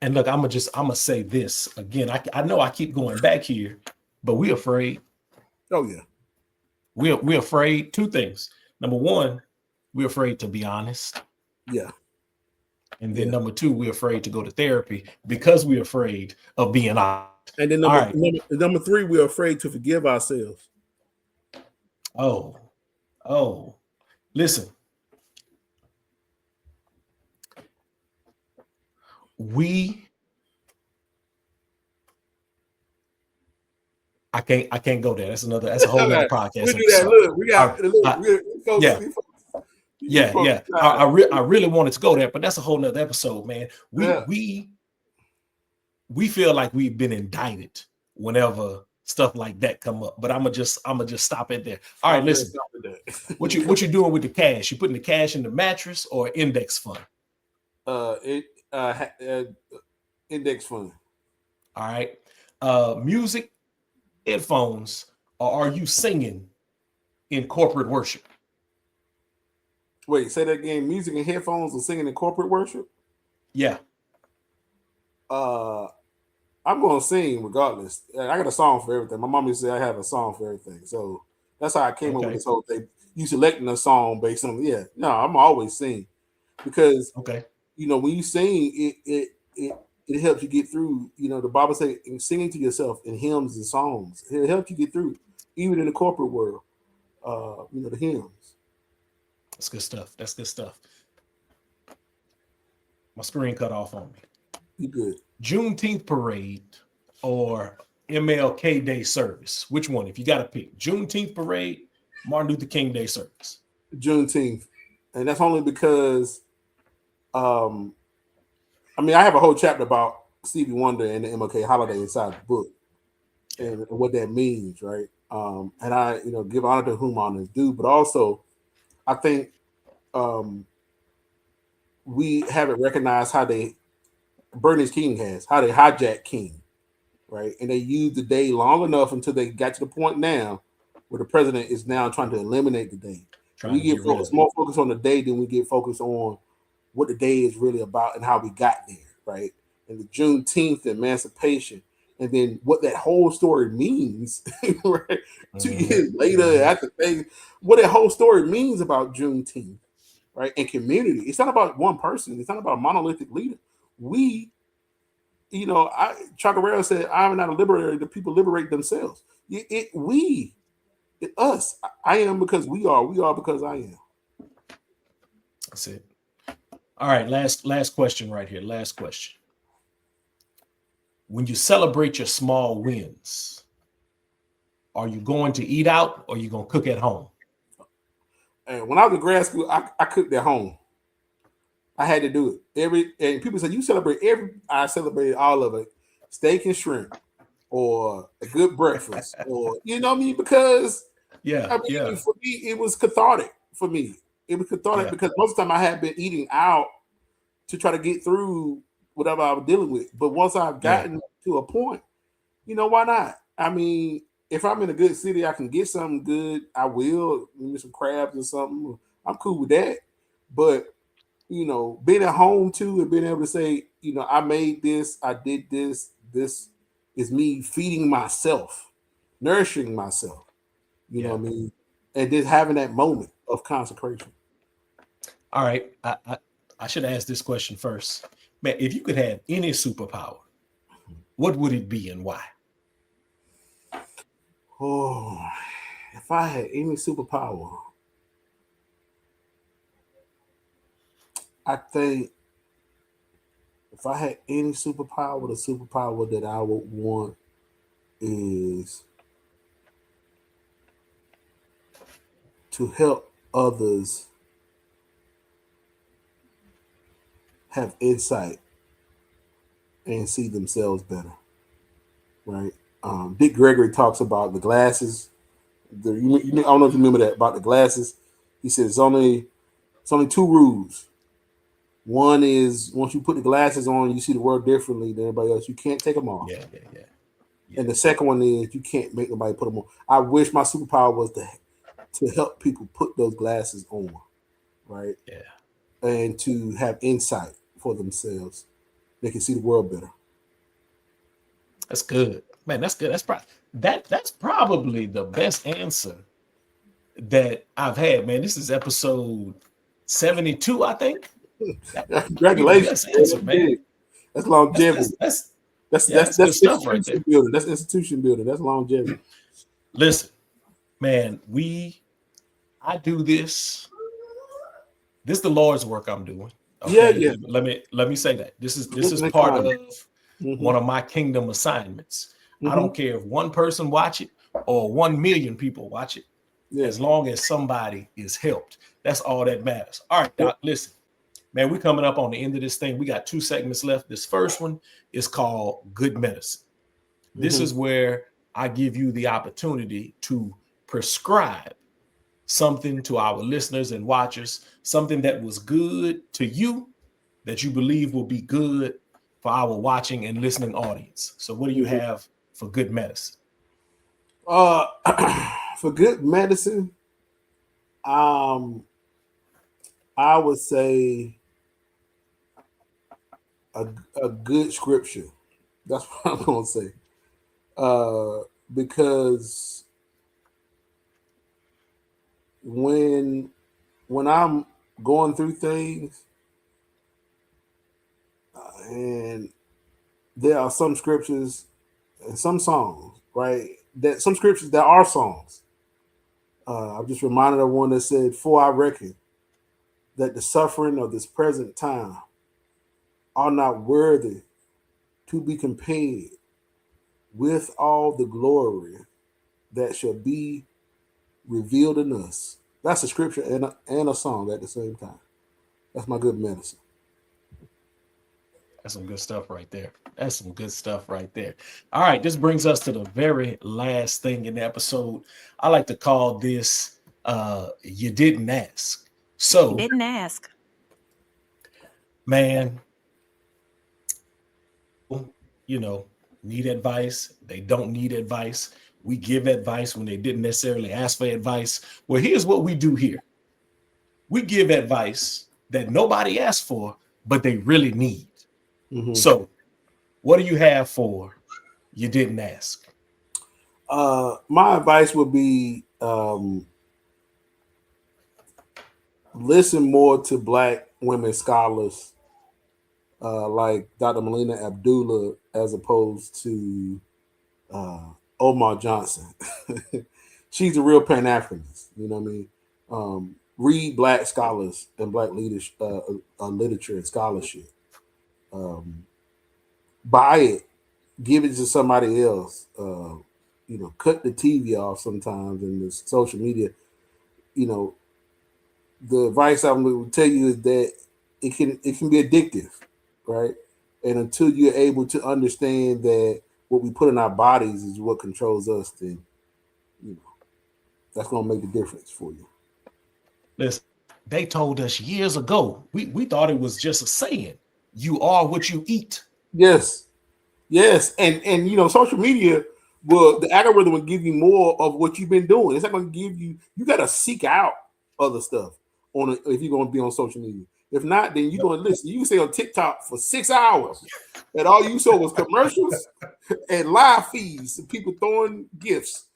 And look, I'm gonna say this again. I know I keep going back here, but we're afraid. Oh yeah. We're afraid. Two things. Number one, we're afraid to be honest. Yeah. And then number two, we're afraid to go to therapy because we're afraid of being honest. And then number three, we're afraid to forgive ourselves. Oh, listen. I can't go there. That's a whole nother podcast. We'll do that. Look, we got yeah. I really wanted to go there, but that's a whole nother episode, man. We feel like we've been indicted whenever stuff like that come up. But I'm gonna just stop it there. All right, listen. what you doing with the cash? You putting the cash in the mattress or index fund? Index fund. All right. Music, headphones, or are you singing in corporate worship? Wait, say that again. Music and headphones or singing in corporate worship? Yeah. I'm gonna sing regardless. I got a song for everything. My mom used to say I have a song for everything. So that's how I came up with this whole thing. You selecting a song based on I'm always sing because when you sing it helps you get through. The Bible says singing to yourself in hymns and songs. It helps you get through, even in the corporate world. The hymns. That's good stuff. My screen cut off on me. You good? Juneteenth parade or MLK Day service? Which one? If you got to pick, Juneteenth parade, Martin Luther King Day service. Juneteenth, and that's only because, I have a whole chapter about Stevie Wonder and the MLK holiday inside the book, and what that means, right? And I, give honor to whom honor is due, but also, I think, we haven't recognized how Bernie's King has, how they hijacked King, right? And they used the day long enough until they got to the point now where the president is now trying to eliminate the day. We get more focused on the day than we get focused on what the day is really about and how we got there, right? And the Juneteenth emancipation, and then what that whole story means, right? 2 years later, after things, what that whole story means about Juneteenth, right? And community. It's not about one person. It's not about a monolithic leader. We, Chacarera said, "I'm not a liberator. The people liberate themselves." Us. I am because we are. We are because I am. That's it. All right, last question right here. Last question. When you celebrate your small wins, are you going to eat out or are you going to cook at home? And when I was in grad school, I cooked at home. I had to do it. And people said, you celebrate I celebrated all of it. Steak and shrimp or a good breakfast or, because for me, it was cathartic for me. It was cathartic because most of the time I had been eating out to try to get through whatever I was dealing with. But once I've gotten to a point, why not? If I'm in a good city, I can get something good. I will, maybe some crabs or something. I'm cool with that. But, being at home too and being able to say, I made this, I did this, this is me feeding myself, nourishing myself, you know what I mean? And just having that moment of consecration. All right. I should ask this question first. Man, if you could have any superpower, what would it be and why? Oh, if I had any superpower, I think if I had any superpower, the superpower that I would want is to help others have insight and see themselves better, right? Dick Gregory talks about the glasses. I don't know if you remember that about the glasses. He says it's only two rules. One is once you put the glasses on, you see the world differently than everybody else. You can't take them off. Yeah. And the second one is you can't make nobody put them on. I wish my superpower was to help people put those glasses on, right? Yeah. And to have insight for themselves. They can see the world better. That's good, man. That's good. That's probably the best answer that I've had, man. This is episode 72, I think. That might be the Congratulations, best answer, man. That's longevity. That's good That's stuff right there. institution building. That's institution building. That's longevity. Listen, man, I do this. This is the Lord's work I'm doing. Okay. Yeah. Let me say that. This is part of one of my kingdom assignments. I don't care if one person watch it or 1 million people watch it. Yeah. As long as somebody is helped. That's all that matters. All right, Doc, listen. Man, we're coming up on the end of this thing. We got 2 segments left. This first one is called Good Medicine. This is where I give you the opportunity to prescribe something to our listeners and watchers, something that was good to you that you believe will be good for our watching and listening audience. So what do you have for good medicine? For good medicine, I would say a good scripture. That's what I'm going to say. Because when I'm going through things, and there are some scriptures and some songs, right? That some scriptures that are songs. I'm just reminded of one that said, "For I reckon that the suffering of this present time are not worthy to be compared with all the glory that shall be revealed in us." That's a scripture and a song at the same time. That's my good medicine. That's some good stuff right there. That's some good stuff right there. All right, this brings us to the very last thing in the episode. I like to call this You Didn't Ask. So, you didn't ask. Man, need advice. They don't need advice. We give advice when they didn't necessarily ask for advice. Well, here's what we do here. We give advice that nobody asked for, but they really need. So what do you have for You Didn't Ask? My advice would be listen more to Black women scholars like Dr. Melina Abdullah as opposed to Omar Johnson. She's a real Pan-Africanist, you know what I mean? Read Black scholars and Black leadership, literature and scholarship. Buy it, give it to somebody else. Cut the TV off sometimes and the social media. The advice I would tell you is that it can be addictive, right? And until you're able to understand that what we put in our bodies is what controls us, then that's gonna make the difference for you. Listen, they told us years ago. We thought it was just a saying. You are what you eat. Yes. And social media the algorithm will give you more of what you've been doing. It's not going to give you. You got to seek out other stuff if you're going to be on social media. If not, then you're going to listen. You can stay on TikTok for 6 hours, and all you saw was commercials and live feeds and people throwing gifts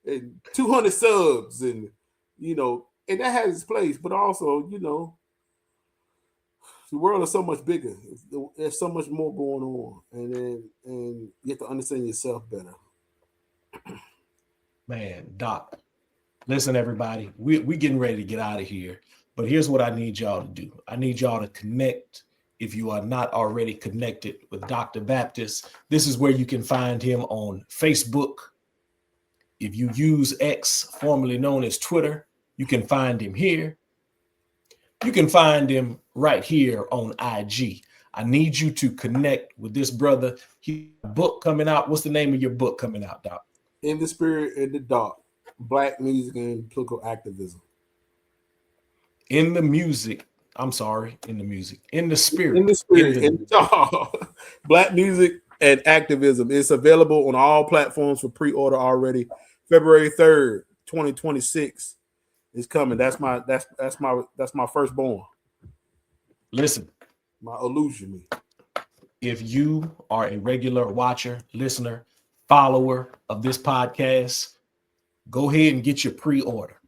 and 200 subs, and and that has its place. But also, the world is so much bigger. There's so much more going on, and you have to understand yourself better. Man, Doc, listen, everybody, we getting ready to get out of here. But here's what I need y'all to do. I need y'all to connect. If you are not already connected with Dr. Baptist, this is where you can find him on Facebook. If you use X, formerly known as Twitter, you can find him here. You can find him right here on IG. I need you to connect with this brother. He book coming out. What's the name of your book coming out, Doc? In the Spirit, in the Dark, Black Music and Political Activism. In the music. I'm sorry, in the music. In the spirit. In the Spirit, in the Dark, Black Music and Activism. It's available on all platforms for pre-order already. February 3rd, 2026 is coming. That's my firstborn. Listen, my illusion. If you are a regular watcher, listener, follower of this podcast, go ahead and get your pre-order.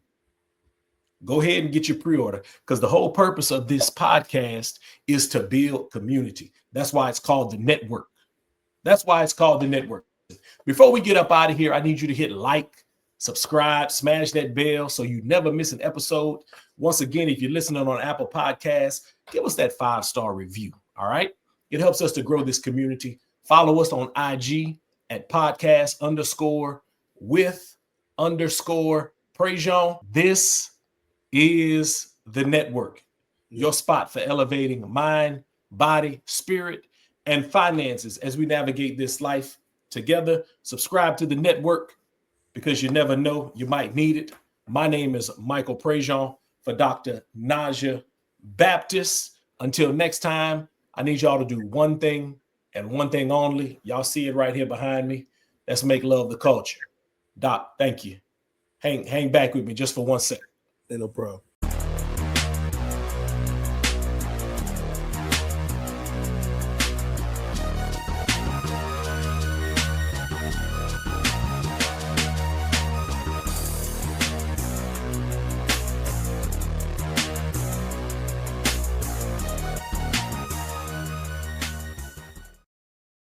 Go ahead and get your pre-order, because the whole purpose of this podcast is to build community. That's why it's called the network. That's why it's called the network. Before we get up out of here, I need you to hit like, subscribe, smash that bell so you never miss an episode. Once again, if you're listening on Apple Podcasts, give us that 5-star review. All right. It helps us to grow this community. Follow us on IG at podcast_with_Prejean. This is the network, your spot for elevating mind, body, spirit, and finances as we navigate this life together. Subscribe to the network, because you never know, you might need it. My name is Michael Prejean for Dr. Naja Baptist. Until next time, I need y'all to do one thing and one thing only. Y'all see it right here behind me. Let's make love the culture. Doc, thank you. Hang back with me just for 1 second. No problem.